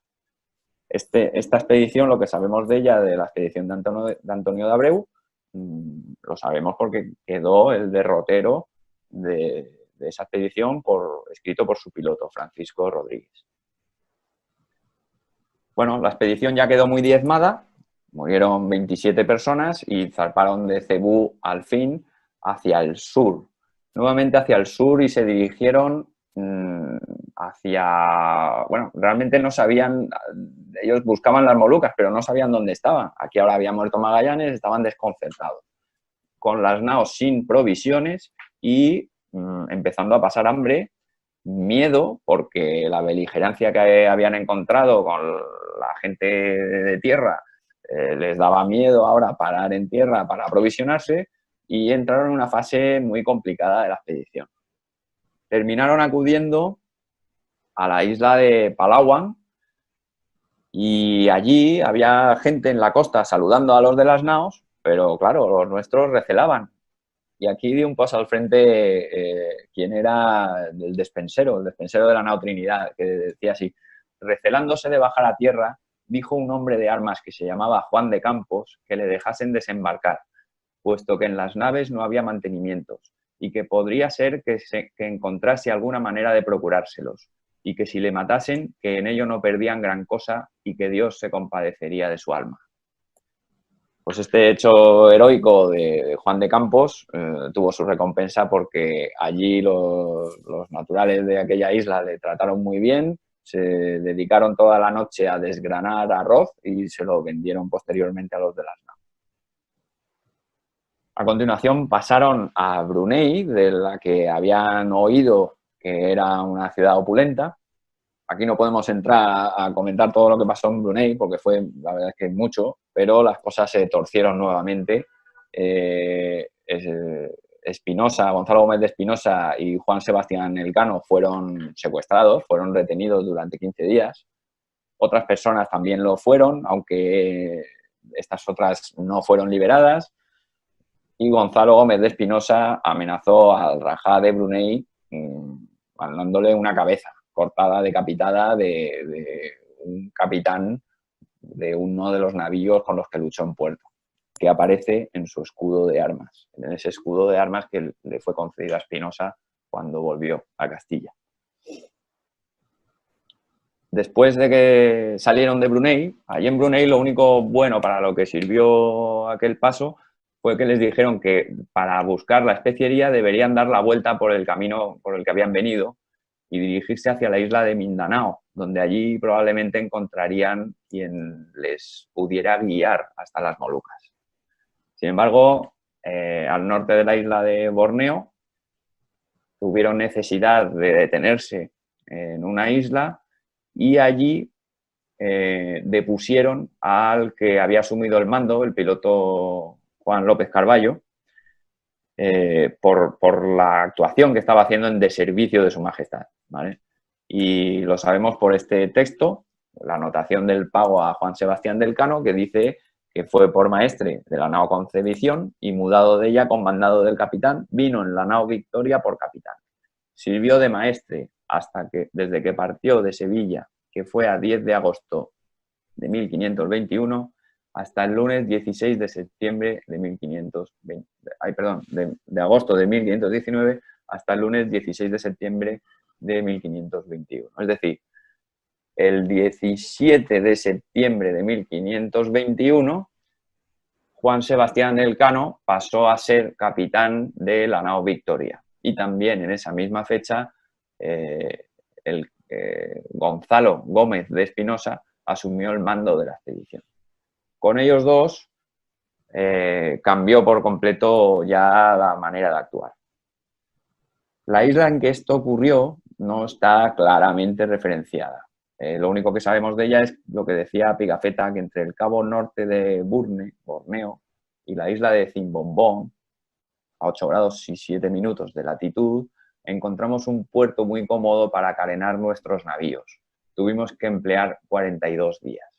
Esta expedición, lo que sabemos de ella, de la expedición de Antonio de Abreu, lo sabemos porque quedó el derrotero de esa expedición escrito por su piloto, Francisco Rodríguez. Bueno, la expedición ya quedó muy diezmada, murieron 27 personas y zarparon de Cebú al fin hacia el sur. Nuevamente hacia el sur y se dirigieron hacia... Bueno, realmente no sabían, ellos buscaban las Molucas, pero no sabían dónde estaban. Aquí ahora había muerto Magallanes, estaban desconcertados, con las naos sin provisiones y empezando a pasar hambre, miedo, porque la beligerancia que habían encontrado con la gente de tierra les daba miedo ahora parar en tierra para aprovisionarse y entraron en una fase muy complicada de la expedición. Terminaron acudiendo a la isla de Palawan y allí había gente en la costa saludando a los de las naos, pero claro, los nuestros recelaban. Y aquí dio un paso al frente quien era el despensero de la nao Trinidad, que decía así: recelándose de bajar a tierra, dijo un hombre de armas que se llamaba Juan de Campos que le dejasen desembarcar, puesto que en las naves no había mantenimientos y que podría ser que encontrase alguna manera de procurárselos. y que si le matasen, que en ello no perdían gran cosa y que Dios se compadecería de su alma. Pues este hecho heroico de Juan de Campos tuvo su recompensa porque allí los naturales de aquella isla le trataron muy bien, se dedicaron toda la noche a desgranar arroz y se lo vendieron posteriormente a los de las naves. A continuación pasaron a Brunei, de la que habían oído que era una ciudad opulenta. Aquí no podemos entrar a comentar todo lo que pasó en Brunei, porque fue, la verdad es que mucho, pero las cosas se torcieron nuevamente. Espinosa, Gonzalo Gómez de Espinosa y Juan Sebastián Elcano fueron secuestrados, fueron retenidos durante 15 días. Otras personas también lo fueron, aunque estas otras no fueron liberadas. Y Gonzalo Gómez de Espinosa amenazó al Rajá de Brunei mandándole una cabeza cortada, decapitada de un capitán de uno de los navíos con los que luchó en puerto, que aparece en su escudo de armas, en ese escudo de armas que le fue concedido a Espinosa cuando volvió a Castilla. Después de que salieron de Brunei, allí en Brunei lo único bueno para lo que sirvió aquel paso fue que les dijeron que para buscar la especiería deberían dar la vuelta por el camino por el que habían venido y dirigirse hacia la isla de Mindanao, donde allí probablemente encontrarían quien les pudiera guiar hasta las Molucas. Sin embargo, al norte de la isla de Borneo, tuvieron necesidad de detenerse en una isla y allí depusieron al que había asumido el mando, el piloto Juan López Carballo, por la actuación que estaba haciendo en deservicio de su majestad, ¿vale? Y lo sabemos por este texto, la anotación del pago a Juan Sebastián del Cano, que dice que fue por maestre de la nao Concepción y mudado de ella con mandado del capitán, vino en la nao Victoria por capitán. Sirvió de maestre hasta que, desde que partió de Sevilla, que fue a 10 de agosto de 1521, hasta el lunes 16 de septiembre de 1520, de agosto de 1519 hasta el lunes 16 de septiembre de 1521. Es decir, el 17 de septiembre de 1521, Juan Sebastián Elcano pasó a ser capitán de la nao Victoria. Y también en esa misma fecha, Gonzalo Gómez de Espinosa asumió el mando de la expedición. Con ellos dos cambió por completo ya la manera de actuar. La isla en que esto ocurrió no está claramente referenciada. Lo único que sabemos de ella es lo que decía Pigafetta, que entre el cabo norte de Borneo, y la isla de Cimbombón, a 8 grados y 7 minutos de latitud, encontramos un puerto muy cómodo para carenar nuestros navíos. Tuvimos que emplear 42 días.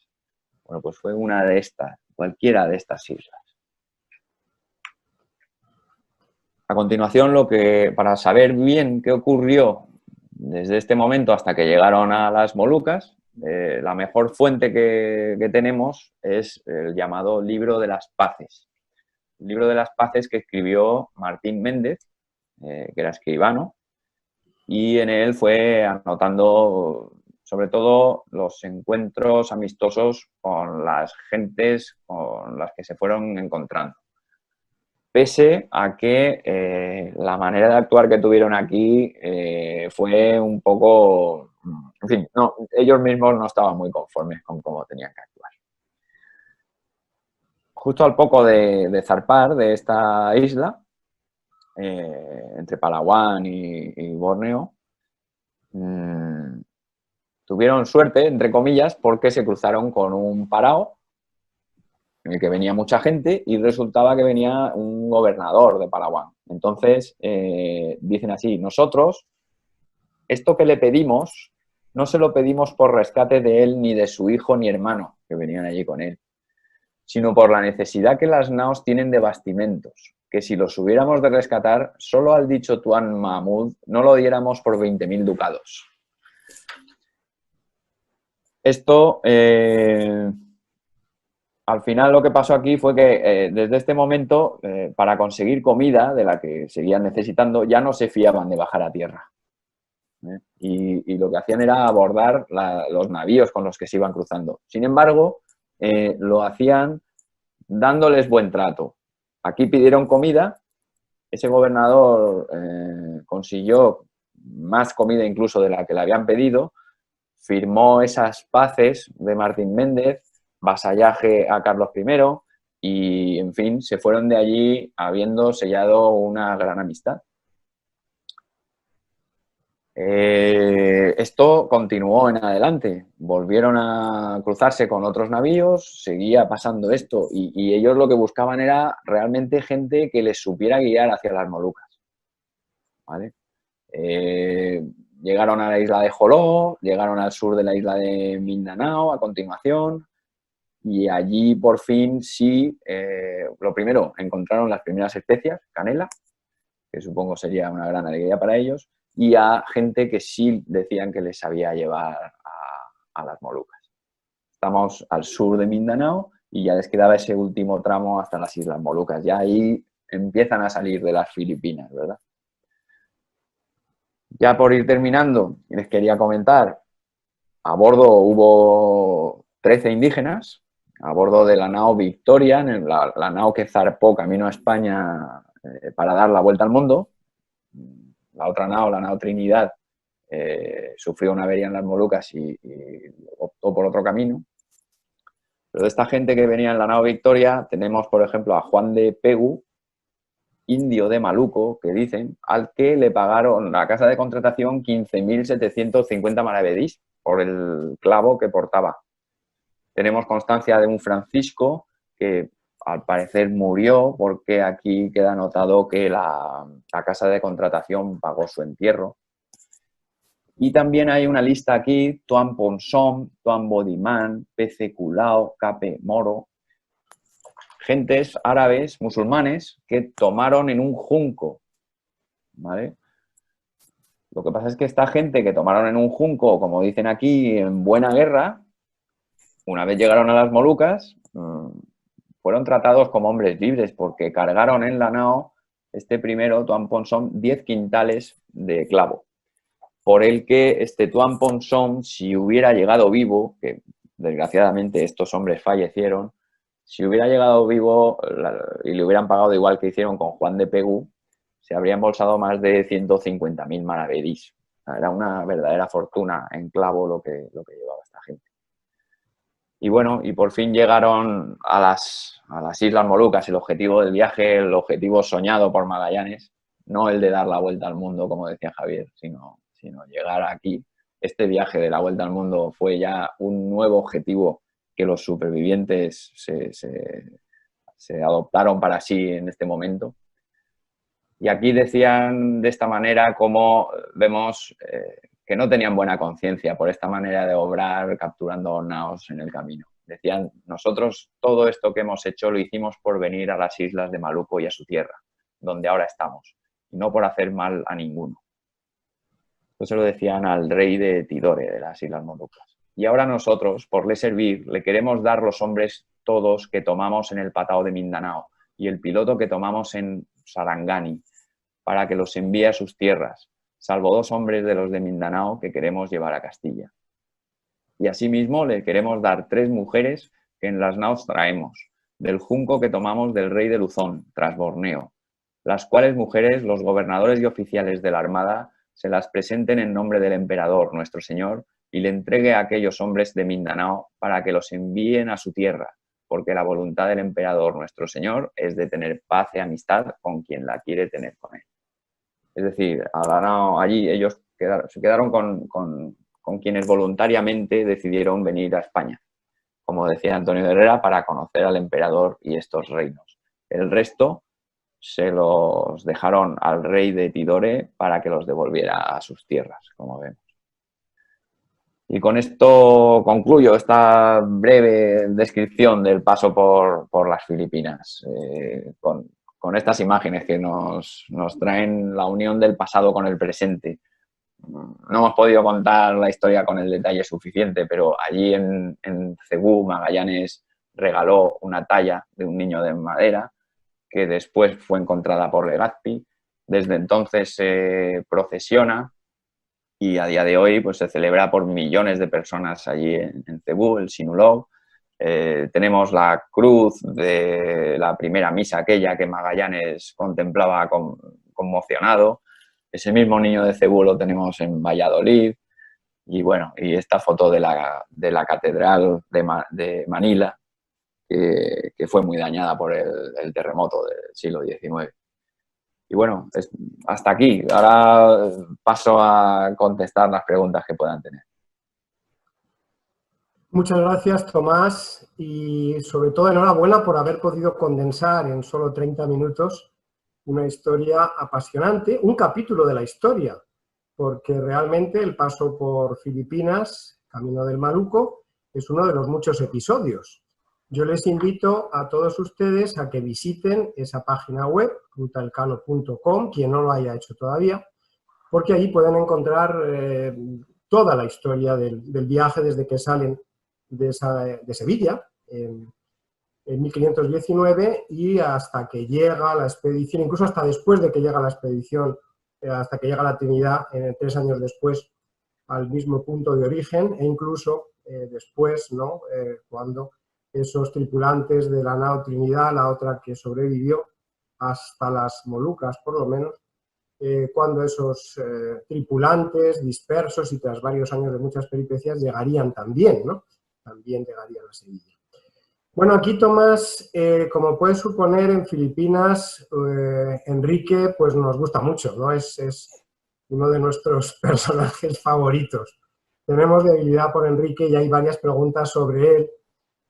Bueno, pues fue una de estas, cualquiera de estas islas. A continuación, para saber bien qué ocurrió desde este momento hasta que llegaron a las Molucas, la mejor fuente que tenemos es el llamado Libro de las Paces. El Libro de las Paces que escribió Martín Méndez, que era escribano, y en él fue anotando sobre todo los encuentros amistosos con las gentes con las que se fueron encontrando. Pese a que la manera de actuar que tuvieron aquí fue un poco... En fin, no, ellos mismos no estaban muy conformes con cómo tenían que actuar. Justo al poco de zarpar de esta isla, entre Palawan y Borneo, tuvieron suerte, entre comillas, porque se cruzaron con un parao en el que venía mucha gente y resultaba que venía un gobernador de Palawan. Entonces, dicen así, nosotros, esto que le pedimos, no se lo pedimos por rescate de él ni de su hijo ni hermano, que venían allí con él, sino por la necesidad que las naos tienen de bastimentos, que si los hubiéramos de rescatar, solo al dicho Tuan Mahmud no lo diéramos por 20.000 ducados. Esto, al final lo que pasó aquí fue que desde este momento, para conseguir comida de la que seguían necesitando, ya no se fiaban de bajar a tierra. Y lo que hacían era abordar los navíos con los que se iban cruzando. Sin embargo, lo hacían dándoles buen trato. Aquí pidieron comida, ese gobernador consiguió más comida incluso de la que le habían pedido, firmó esas paces de Martín Méndez, vasallaje a Carlos I y, en fin, se fueron de allí habiendo sellado una gran amistad. Esto continuó en adelante, volvieron a cruzarse con otros navíos, seguía pasando esto y ellos lo que buscaban era realmente gente que les supiera guiar hacia las Molucas, ¿vale? Llegaron a la isla de Joló, llegaron al sur de la isla de Mindanao a continuación y allí por fin sí, lo primero, encontraron las primeras especias, canela, que supongo sería una gran alegría para ellos, y a gente que sí decían que les sabía llevar a las Molucas. Estamos al sur de Mindanao y ya les quedaba ese último tramo hasta las Islas Molucas. Ya ahí empiezan a salir de las Filipinas, ¿verdad? Ya por ir terminando, les quería comentar, a bordo hubo 13 indígenas, a bordo de la nao Victoria, la nao que zarpó camino a España para dar la vuelta al mundo. La otra nao, la nao Trinidad, sufrió una avería en las Molucas y optó por otro camino. Pero de esta gente que venía en la nao Victoria tenemos, por ejemplo, a Juan de Pegu, indio de Maluco, que dicen, al que le pagaron la casa de contratación 15.750 maravedís por el clavo que portaba. Tenemos constancia de un Francisco que al parecer murió porque aquí queda anotado que la casa de contratación pagó su entierro. Y también hay una lista aquí, Tuan Ponsom, Tuan Bodiman, Pece Culao, Cape Moro, gentes árabes, musulmanes, que tomaron en un junco, ¿vale? Lo que pasa es que esta gente que tomaron en un junco, como dicen aquí, en buena guerra, una vez llegaron a las Molucas, fueron tratados como hombres libres porque cargaron en la nao, este primero, Tuan Ponsom, 10 quintales de clavo, por el que este Tuan Ponsom, si hubiera llegado vivo, que desgraciadamente estos hombres fallecieron, si hubiera llegado vivo y le hubieran pagado igual que hicieron con Juan de Pegu, se habría embolsado más de 150.000 maravedís. Era una verdadera fortuna en clavo lo que llevaba esta gente. Y bueno, y por fin llegaron a las Islas Molucas, el objetivo del viaje, el objetivo soñado por Magallanes, no el de dar la vuelta al mundo, como decía Javier, sino llegar aquí. Este viaje de la vuelta al mundo fue ya un nuevo objetivo que los supervivientes se adoptaron para sí en este momento. Y aquí decían de esta manera cómo vemos que no tenían buena conciencia por esta manera de obrar capturando naos en el camino. Decían, nosotros todo esto que hemos hecho lo hicimos por venir a las islas de Maluco y a su tierra, donde ahora estamos, y no por hacer mal a ninguno. Eso lo decían al rey de Tidore, de las Islas Molucas. Y ahora nosotros, por le servir, le queremos dar los hombres todos que tomamos en el Patao de Mindanao y el piloto que tomamos en Sarangani, para que los envíe a sus tierras, salvo 2 hombres de los de Mindanao que queremos llevar a Castilla. Y asimismo le queremos dar 3 mujeres que en las naos traemos, del junco que tomamos del rey de Luzón, tras Borneo, las cuales mujeres los gobernadores y oficiales de la Armada se las presenten en nombre del emperador, nuestro señor, y le entregue a aquellos hombres de Mindanao para que los envíen a su tierra, porque la voluntad del emperador, nuestro señor, es de tener paz y amistad con quien la quiere tener con él. Es decir, allí ellos se quedaron con quienes voluntariamente decidieron venir a España, como decía Antonio de Herrera, para conocer al emperador y estos reinos. El resto se los dejaron al rey de Tidore para que los devolviera a sus tierras, como vemos. Y con esto concluyo esta breve descripción del paso por las Filipinas, con estas imágenes que nos traen la unión del pasado con el presente. No hemos podido contar la historia con el detalle suficiente, pero allí en Cebú, Magallanes regaló una talla de un niño de madera que después fue encontrada por Legazpi. Desde entonces se procesiona y a día de hoy pues, se celebra por millones de personas allí en Cebú, el Sinulog. Tenemos la cruz de la primera misa, aquella que Magallanes contemplaba conmocionado. Ese mismo niño de Cebú lo tenemos en Valladolid. Y bueno, y esta foto de la catedral de Manila, que fue muy dañada por el terremoto del siglo XIX. Y bueno, hasta aquí. Ahora paso a contestar las preguntas que puedan tener. Muchas gracias, Tomás, y sobre todo enhorabuena por haber podido condensar en solo 30 minutos una historia apasionante, un capítulo de la historia, porque realmente el paso por Filipinas, Camino del Maluco, es uno de los muchos episodios. Yo les invito a todos ustedes a que visiten esa página web, rutaelcano.com, quien no lo haya hecho todavía, porque allí pueden encontrar toda la historia del viaje desde que salen de Sevilla en 1519 y hasta que llega la expedición, incluso hasta después de que llega la expedición, hasta que llega la Trinidad, 3 años después, al mismo punto de origen, e incluso después, ¿no? Cuando esos tripulantes de la nao Trinidad, la otra que sobrevivió hasta las Molucas por lo menos, cuando esos tripulantes dispersos y tras varios años de muchas peripecias llegarían también, ¿no? También llegarían a Sevilla. Bueno, aquí Tomás, como puedes suponer, en Filipinas, Enrique pues nos gusta mucho, ¿no? Es uno de nuestros personajes favoritos. Tenemos debilidad por Enrique y hay varias preguntas sobre él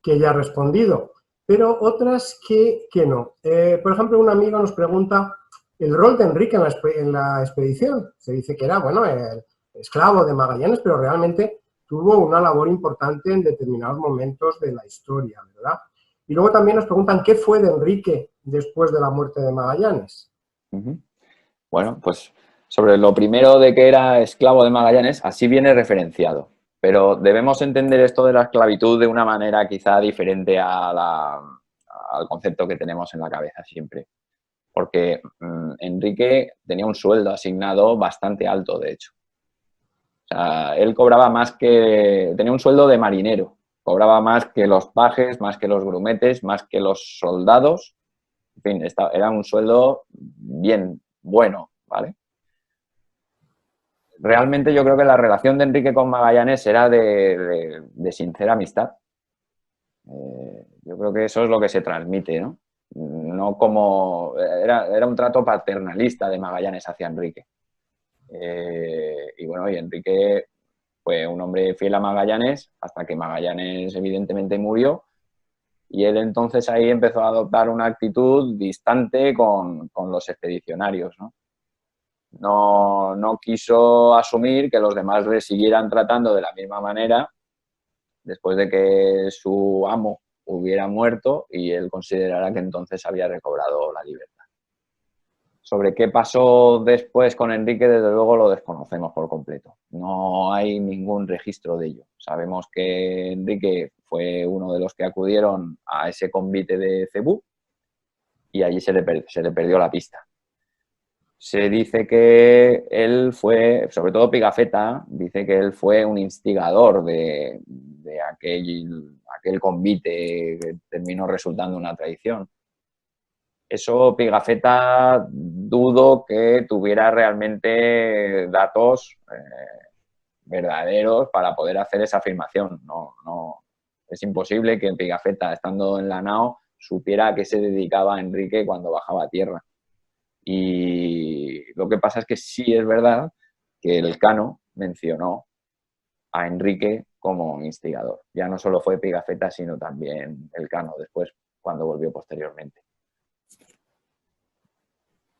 que ya ha respondido, pero otras que no. Por ejemplo, un amigo nos pregunta el rol de Enrique en la expedición. Se dice que era, bueno, el esclavo de Magallanes, pero realmente tuvo una labor importante en determinados momentos de la historia, ¿verdad? Y luego también nos preguntan qué fue de Enrique después de la muerte de Magallanes. Bueno, pues sobre lo primero de que era esclavo de Magallanes, así viene referenciado. Pero debemos entender esto de la esclavitud de una manera quizá diferente al concepto que tenemos en la cabeza siempre. Porque Enrique tenía un sueldo asignado bastante alto, de hecho. O sea, él cobraba tenía un sueldo de marinero, cobraba más que los pajes, más que los grumetes, más que los soldados. En fin, era un sueldo bien bueno, ¿vale? Realmente yo creo que la relación de Enrique con Magallanes era de sincera amistad. Yo creo que eso es lo que se transmite, ¿no? No como... Era un trato paternalista de Magallanes hacia Enrique. Y bueno, y Enrique fue un hombre fiel a Magallanes hasta que Magallanes evidentemente murió y él entonces ahí empezó a adoptar una actitud distante con los expedicionarios, ¿no? No quiso asumir que los demás le siguieran tratando de la misma manera después de que su amo hubiera muerto y él considerara que entonces había recobrado la libertad. Sobre qué pasó después con Enrique, desde luego lo desconocemos por completo. No hay ningún registro de ello. Sabemos que Enrique fue uno de los que acudieron a ese convite de Cebú y allí se le perdió la pista. Se dice que él fue, sobre todo Pigafetta, dice que él fue un instigador de aquel convite que terminó resultando una traición. Eso Pigafetta dudo que tuviera realmente datos verdaderos para poder hacer esa afirmación. No, es imposible que Pigafetta, estando en la nao, supiera a qué se dedicaba Enrique cuando bajaba a tierra. Y lo que pasa es que sí es verdad que el Cano mencionó a Enrique como instigador. Ya no solo fue Pigafetta, sino también el Cano después, cuando volvió posteriormente.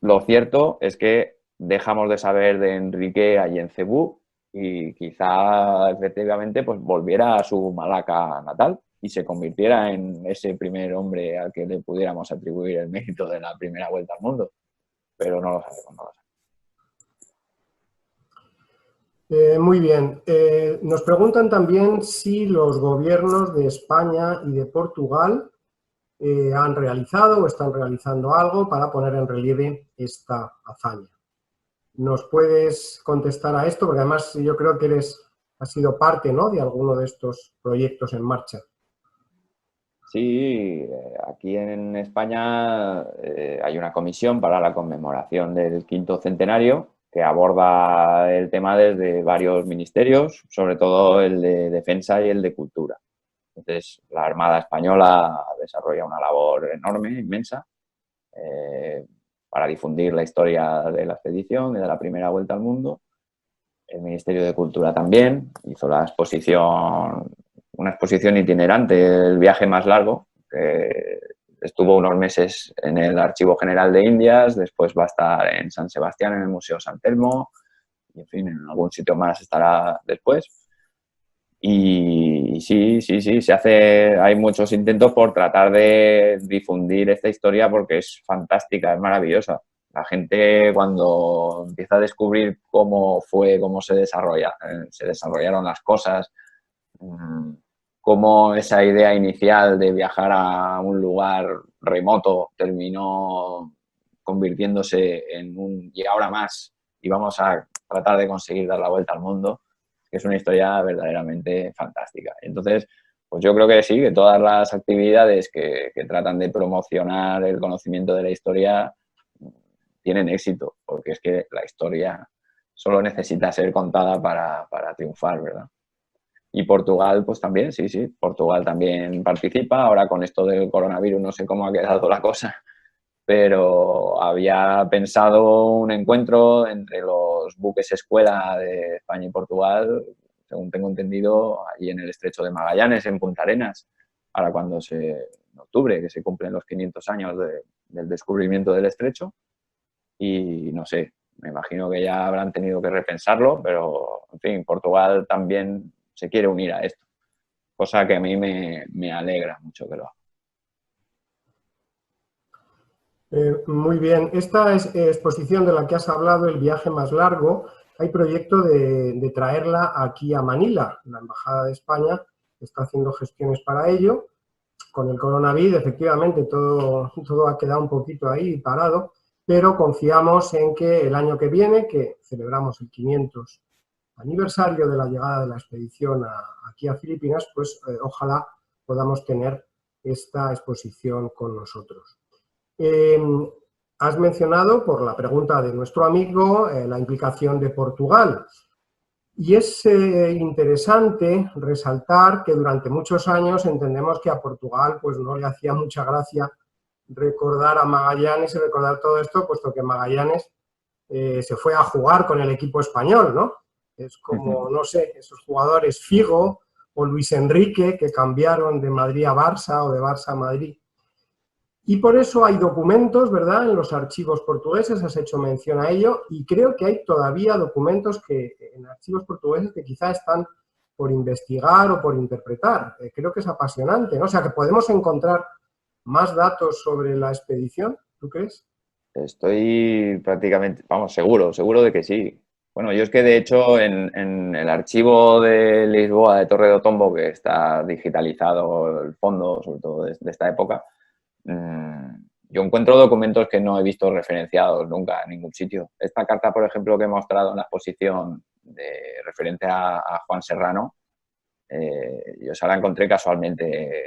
Lo cierto es que dejamos de saber de Enrique allí en Cebú y quizá efectivamente pues volviera a su Malaca natal y se convirtiera en ese primer hombre al que le pudiéramos atribuir el mérito de la primera vuelta al mundo. Pero no lo sabemos. Muy bien. Nos preguntan también si los gobiernos de España y de Portugal han realizado o están realizando algo para poner en relieve esta hazaña. ¿Nos puedes contestar a esto? Porque además yo creo que has sido parte, ¿no?, de alguno de estos proyectos en marcha. Sí, aquí en España hay una comisión para la conmemoración del quinto centenario que aborda el tema desde varios ministerios, sobre todo el de Defensa y el de Cultura. Entonces, la Armada Española desarrolla una labor enorme, inmensa, para difundir la historia de la expedición y de la primera vuelta al mundo. El Ministerio de Cultura también hizo una exposición itinerante, el viaje más largo, que estuvo unos meses en el Archivo General de Indias, después va a estar en San Sebastián, en el Museo San Telmo, y en fin, en algún sitio más estará después. Y sí, hay muchos intentos por tratar de difundir esta historia porque es fantástica, es maravillosa. La gente cuando empieza a descubrir cómo fue, cómo se desarrollaron las cosas, cómo esa idea inicial de viajar a un lugar remoto terminó convirtiéndose en un y ahora más, y vamos a tratar de conseguir dar la vuelta al mundo, que es una historia verdaderamente fantástica. Entonces, pues yo creo que sí, que todas las actividades que tratan de promocionar el conocimiento de la historia tienen éxito, porque es que la historia solo necesita ser contada para triunfar, ¿verdad? Y Portugal, pues también, sí, Portugal también participa. Ahora con esto del coronavirus no sé cómo ha quedado la cosa, pero había pensado un encuentro entre los buques escuela de España y Portugal, según tengo entendido, allí en el Estrecho de Magallanes, en Punta Arenas, ahora en octubre, que se cumplen los 500 años del descubrimiento del estrecho. Y no sé, me imagino que ya habrán tenido que repensarlo, pero en fin, Portugal también se quiere unir a esto, cosa que a mí me alegra mucho que lo haga. Muy bien. Esta exposición de la que has hablado, el viaje más largo, hay proyecto de traerla aquí a Manila. La Embajada de España está haciendo gestiones para ello. Con el coronavirus, efectivamente, todo ha quedado un poquito ahí parado, pero confiamos en que el año que viene, que celebramos el 500 aniversario de la llegada de la expedición aquí a Filipinas, pues ojalá podamos tener esta exposición con nosotros. Has mencionado, por la pregunta de nuestro amigo, la implicación de Portugal. Y es interesante resaltar que durante muchos años entendemos que a Portugal pues, no le hacía mucha gracia recordar a Magallanes y recordar todo esto, puesto que Magallanes se fue a jugar con el equipo español, ¿no? Es como, no sé, esos jugadores Figo o Luis Enrique que cambiaron de Madrid a Barça o de Barça a Madrid. Y por eso hay documentos, ¿verdad?, en los archivos portugueses, has hecho mención a ello, y creo que hay todavía documentos en archivos portugueses que quizá están por investigar o por interpretar. Creo que es apasionante, ¿no? O sea, que podemos encontrar más datos sobre la expedición, ¿tú crees? Estoy prácticamente, vamos, seguro de que sí. Bueno, yo es que de hecho en el archivo de Lisboa de Torre do Tombo, que está digitalizado el fondo, sobre todo de esta época, yo encuentro documentos que no he visto referenciados nunca en ningún sitio. Esta carta, por ejemplo, que he mostrado en la exposición referente a Juan Serrano, yo se la encontré casualmente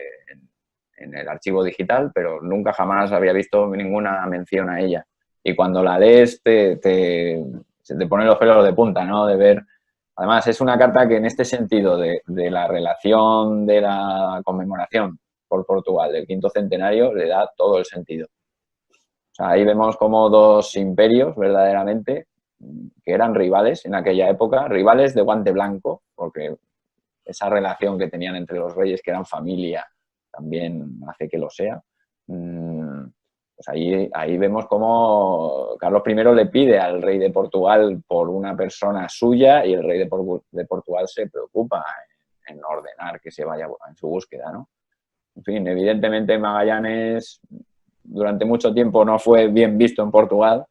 en el archivo digital, pero nunca jamás había visto ninguna mención a ella. Y cuando la lees se te ponen los pelos de punta, ¿no? De ver. Además, es una carta que en este sentido de la relación de la conmemoración por Portugal del quinto centenario le da todo el sentido. O sea, ahí vemos como dos imperios verdaderamente que eran rivales en aquella época, rivales de guante blanco, porque esa relación que tenían entre los reyes, que eran familia, también hace que lo sea. Pues ahí vemos cómo Carlos I le pide al rey de Portugal por una persona suya y el rey de Portugal se preocupa en ordenar que se vaya en su búsqueda, ¿no? En fin, evidentemente Magallanes durante mucho tiempo no fue bien visto en Portugal,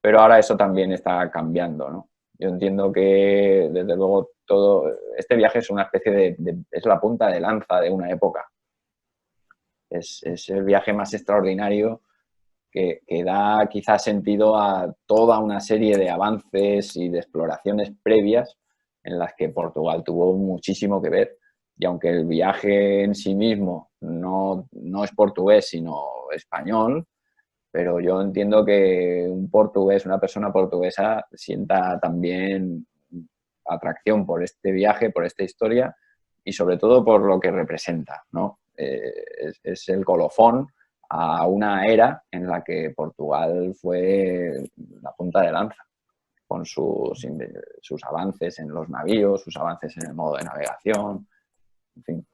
pero ahora eso también está cambiando, ¿no? Yo entiendo que, desde luego, todo este viaje es una especie es la punta de lanza de una época. Es el viaje más extraordinario que da quizás sentido a toda una serie de avances y de exploraciones previas en las que Portugal tuvo muchísimo que ver. Y aunque el viaje en sí mismo no es portugués, sino español, pero yo entiendo que un portugués, una persona portuguesa, sienta también atracción por este viaje, por esta historia y sobre todo por lo que representa, ¿no? Es el colofón a una era en la que Portugal fue la punta de lanza, con sus avances en los navíos, sus avances en el modo de navegación, en fin.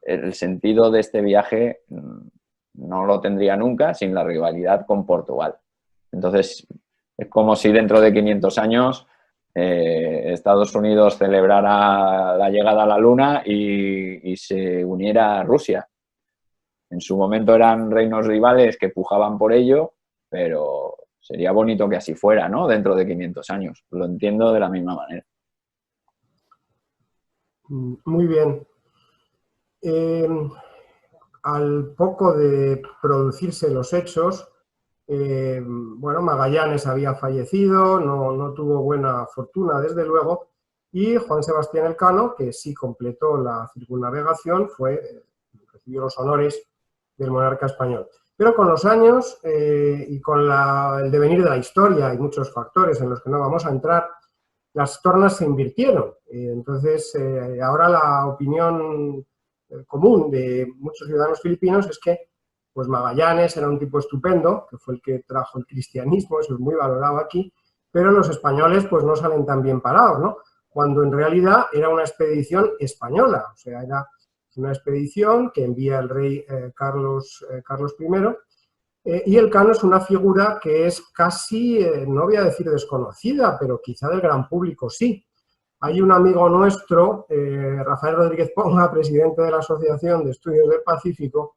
El sentido de este viaje no lo tendría nunca sin la rivalidad con Portugal. Entonces, es como si dentro de 500 años Estados Unidos celebrara la llegada a la Luna y se uniera a Rusia. En su momento eran reinos rivales que pujaban por ello, pero sería bonito que así fuera, ¿no? Dentro de 500 años. Lo entiendo de la misma manera. Muy bien. Al poco de producirse los hechos, bueno, Magallanes había fallecido, no tuvo buena fortuna, desde luego, y Juan Sebastián Elcano, que sí completó la circunnavegación, recibió los honores del monarca español. Pero con los años y con el devenir de la historia y muchos factores en los que no vamos a entrar, las tornas se invirtieron. Entonces, ahora la opinión común de muchos ciudadanos filipinos es que pues Magallanes era un tipo estupendo, que fue el que trajo el cristianismo, eso es muy valorado aquí, pero los españoles pues no salen tan bien parados, ¿no? Cuando en realidad era una expedición española, o sea, era una expedición que envía el rey Carlos I, y Elcano es una figura que es casi, no voy a decir desconocida, pero quizá del gran público sí. Hay un amigo nuestro, Rafael Rodríguez Ponga, presidente de la Asociación de Estudios del Pacífico,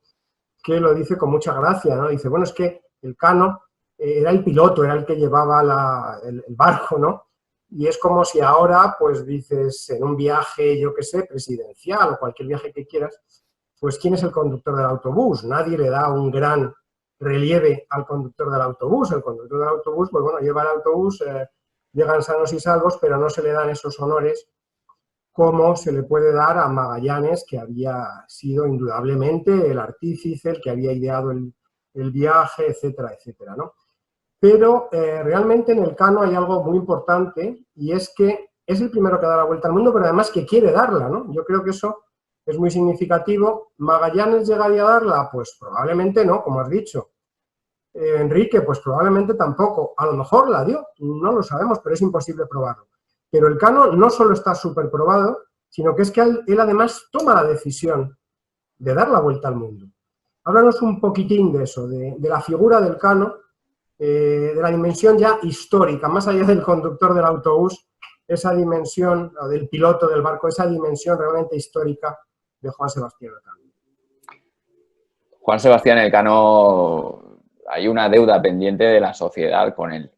que lo dice con mucha gracia, ¿no? Dice, bueno, es que Elcano era el piloto, era el que llevaba el barco, ¿no? Y es como si ahora, pues dices, en un viaje, yo qué sé, presidencial o cualquier viaje que quieras, pues ¿quién es el conductor del autobús? Nadie le da un gran relieve al conductor del autobús. El conductor del autobús, pues bueno, lleva el autobús, llegan sanos y salvos, pero no se le dan esos honores como se le puede dar a Magallanes, que había sido indudablemente el artífice, el que había ideado el viaje, etcétera, etcétera, ¿no? Pero realmente en Elcano hay algo muy importante, y es que es el primero que da la vuelta al mundo, pero además que quiere darla, ¿no? Yo creo que eso es muy significativo. ¿Magallanes llegaría a darla? Pues probablemente no, como has dicho. Enrique, pues probablemente tampoco. A lo mejor la dio, no lo sabemos, pero es imposible probarlo. Pero Elcano no solo está súper probado, sino que es que él además toma la decisión de dar la vuelta al mundo. Háblanos un poquitín de eso, de la figura del Elcano, de la dimensión ya histórica, más allá del conductor del autobús, esa dimensión, o del piloto del barco, esa dimensión realmente histórica de Juan Sebastián Elcano. Juan Sebastián Elcano, hay una deuda pendiente de la sociedad con él.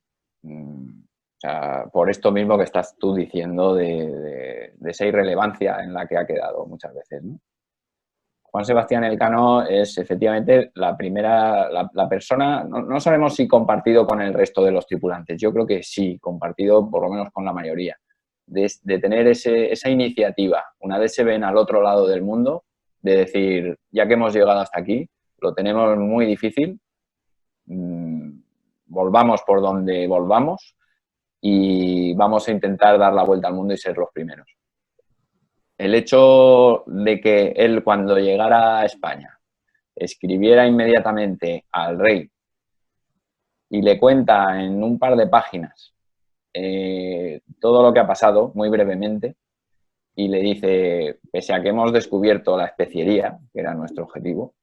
O sea, por esto mismo que estás tú diciendo de esa irrelevancia en la que ha quedado muchas veces, ¿no? Juan Sebastián Elcano es efectivamente la primera, la persona, no sabemos si compartido con el resto de los tripulantes, yo creo que sí, compartido por lo menos con la mayoría, de tener esa iniciativa, una vez se ven al otro lado del mundo, de decir, ya que hemos llegado hasta aquí, lo tenemos muy difícil, volvamos por donde volvamos y vamos a intentar dar la vuelta al mundo y ser los primeros. El hecho de que él, cuando llegara a España, escribiera inmediatamente al rey y le cuenta en un par de páginas todo lo que ha pasado, muy brevemente, y le dice, pese a que hemos descubierto la especiería, que era nuestro objetivo,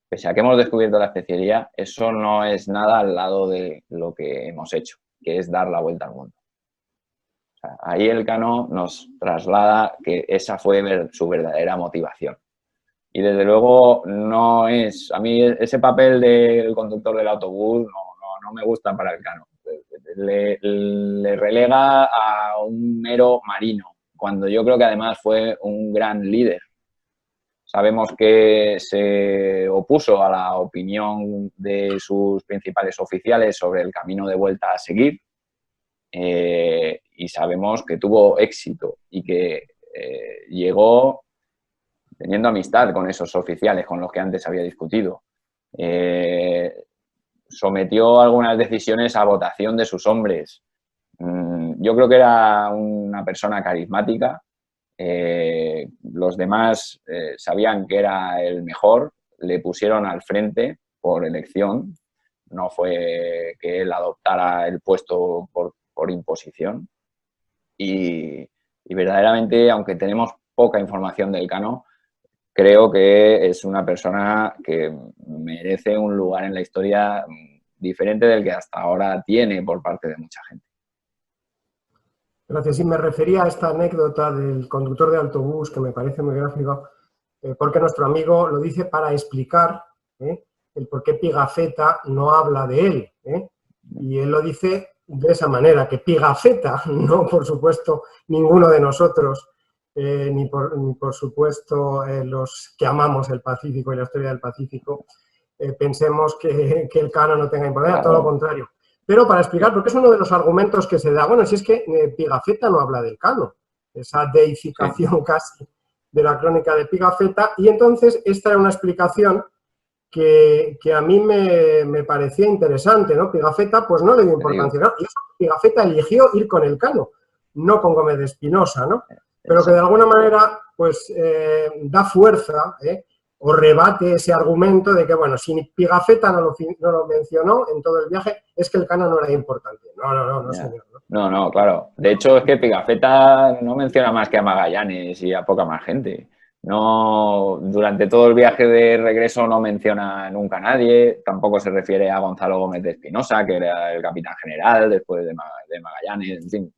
pese a que hemos descubierto la especiería, eso no es nada al lado de lo que hemos hecho, que es dar la vuelta al mundo. Ahí Elcano nos traslada que esa fue su verdadera motivación. Y desde luego no es... A mí ese papel del conductor del autobús no me gusta para Elcano. Le relega a un mero marino, cuando yo creo que además fue un gran líder. O Sabemos que se opuso a la opinión de sus principales oficiales sobre el camino de vuelta a seguir, y sabemos que tuvo éxito y que llegó teniendo amistad con esos oficiales con los que antes había discutido. Sometió algunas decisiones a votación de sus hombres. Yo creo que era una persona carismática. Los demás sabían que era el mejor, le pusieron al frente por elección, no fue que él adoptara el puesto por imposición. Y verdaderamente, aunque tenemos poca información del Cano, creo que es una persona que merece un lugar en la historia diferente del que hasta ahora tiene por parte de mucha gente. Gracias. Y me refería a esta anécdota del conductor de autobús, que me parece muy gráfico, porque nuestro amigo lo dice para explicar el por qué Pigafetta no habla de él. Y él lo dice de esa manera, que Pigafetta, no por supuesto ninguno de nosotros, ni por supuesto los que amamos el Pacífico y la historia del Pacífico, pensemos que el Cano no tenga importancia, todo lo contrario. Pero para explicar, porque es uno de los argumentos que se da, bueno, si es que Pigafetta no habla del Cano, esa deificación casi de la crónica de Pigafetta, y entonces esta era una explicación que a mí me parecía interesante, ¿no? Pigafetta pues no le dio importancia, ¿no? Y eso, Pigafetta eligió ir con el Cano, no con Gómez de Espinosa, ¿no? Pero que de alguna manera pues da fuerza, o rebate ese argumento de que, bueno, si Pigafetta no lo mencionó en todo el viaje, es que el Cano no era importante. No, señor. No, claro. De hecho, es que Pigafetta no menciona más que a Magallanes y a poca más gente. No, durante todo el viaje de regreso no menciona nunca a nadie, tampoco se refiere a Gonzalo Gómez de Espinosa, que era el capitán general después de Magallanes, en fin.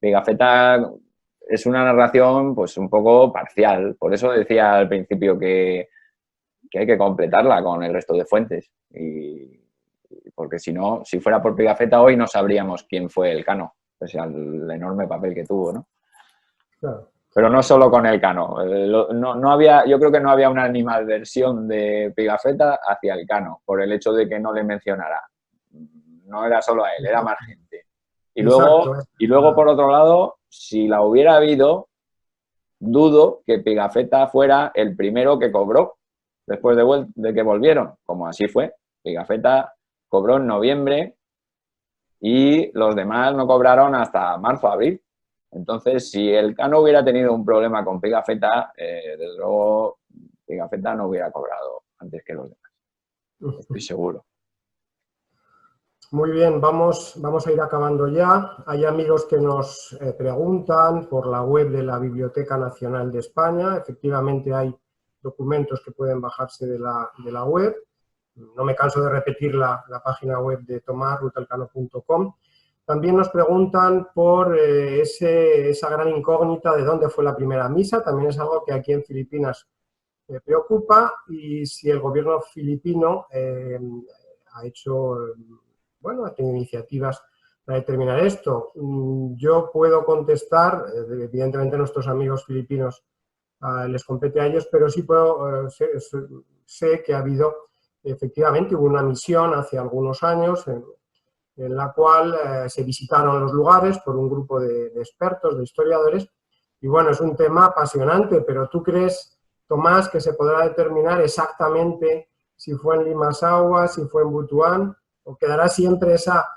Pigafetta es una narración pues un poco parcial, por eso decía al principio que hay que completarla con el resto de fuentes, porque si no, si fuera por Pigafetta hoy no sabríamos quién fue el Cano, pese al enorme papel que tuvo, ¿no? Claro. Pero no solo con el Cano, no había, yo creo que no había una animadversión de Pigafetta hacia el Cano, por el hecho de que no le mencionara. No era solo a él, era más gente. Y luego, por otro lado, si la hubiera habido, dudo que Pigafetta fuera el primero que cobró después de que volvieron, como así fue. Pigafetta cobró en noviembre y los demás no cobraron hasta marzo, abril. Entonces, si el Cano hubiera tenido un problema con Pigafetta, desde luego Pigafetta no hubiera cobrado antes que los demás. Estoy seguro. Muy bien, vamos a ir acabando ya. Hay amigos que nos preguntan por la web de la Biblioteca Nacional de España. Efectivamente hay documentos que pueden bajarse de la web. No me canso de repetir la página web de Tomás, rutalcano.com. También nos preguntan por esa gran incógnita de dónde fue la primera misa. También es algo que aquí en Filipinas preocupa, y si el gobierno filipino ha hecho... bueno, ha tenido iniciativas para determinar esto. Yo puedo contestar, evidentemente nuestros amigos filipinos les compete a ellos, pero sí sé que ha habido, efectivamente, hubo una misión hace algunos años en la cual se visitaron los lugares por un grupo de expertos, de historiadores, y bueno, es un tema apasionante, pero ¿tú crees, Tomás, que se podrá determinar exactamente si fue en Limasaua, si fue en Butuan? ¿O quedará siempre esa,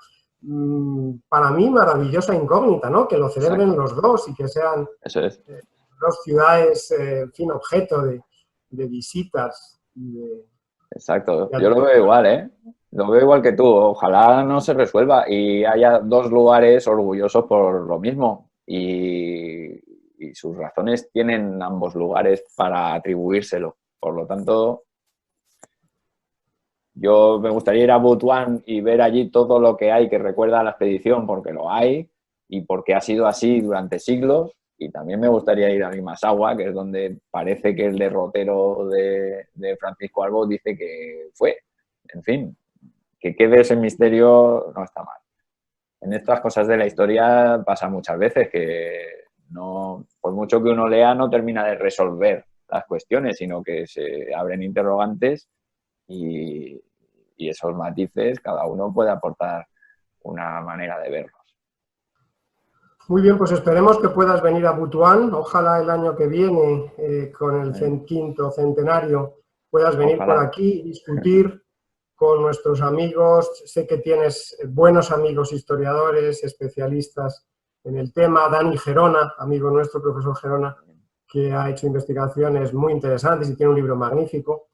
para mí, maravillosa incógnita, ¿no? Que lo celebren Exacto. Los dos y que sean dos ciudades, en fin, objeto de visitas. Exacto, yo lo veo igual, ¿eh? Lo veo igual que tú. Ojalá no se resuelva y haya dos lugares orgullosos por lo mismo. Y sus razones tienen ambos lugares para atribuírselo. Por lo tanto... Yo me gustaría ir a Butuan y ver allí todo lo que hay que recuerda a la expedición, porque lo hay y porque ha sido así durante siglos. Y también me gustaría ir a Limasaua, que es donde parece que el derrotero de Francisco Arbós dice que fue. En fin, que quede ese misterio no está mal. En estas cosas de la historia pasa muchas veces que no, por mucho que uno lea, no termina de resolver las cuestiones, sino que se abren interrogantes y esos matices cada uno puede aportar una manera de verlos. Muy bien, pues esperemos que puedas venir a Butuan. Ojalá el año que viene, con el 5º centenario, puedas venir por aquí y discutir con nuestros amigos. Sé que tienes buenos amigos historiadores, especialistas en el tema. Dani Gerona, amigo nuestro, profesor Gerona, que ha hecho investigaciones muy interesantes y tiene un libro magnífico.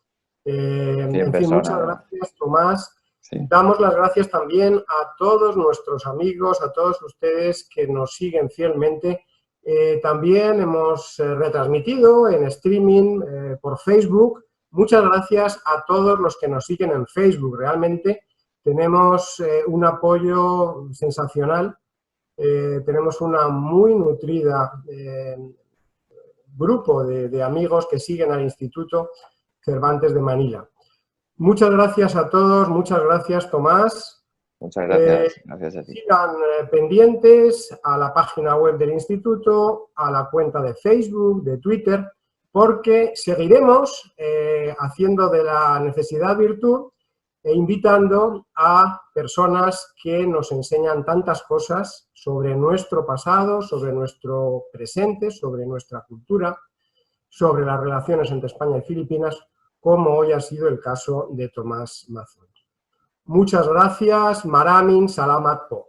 En fin, muchas gracias, Tomás. Sí. Damos las gracias también a todos nuestros amigos, a todos ustedes que nos siguen fielmente. También hemos retransmitido en streaming por Facebook. Muchas gracias a todos los que nos siguen en Facebook. Realmente tenemos un apoyo sensacional. Tenemos una muy nutrida grupo de amigos que siguen al Instituto Cervantes de Manila. Muchas gracias a todos, muchas gracias, Tomás. Muchas gracias, gracias a ti. Sigan pendientes a la página web del Instituto, a la cuenta de Facebook, de Twitter, porque seguiremos haciendo de la necesidad virtud e invitando a personas que nos enseñan tantas cosas sobre nuestro pasado, sobre nuestro presente, sobre nuestra cultura, sobre las relaciones entre España y Filipinas, como hoy ha sido el caso de Tomás Mazón. Muchas gracias. Maraming Salamat po.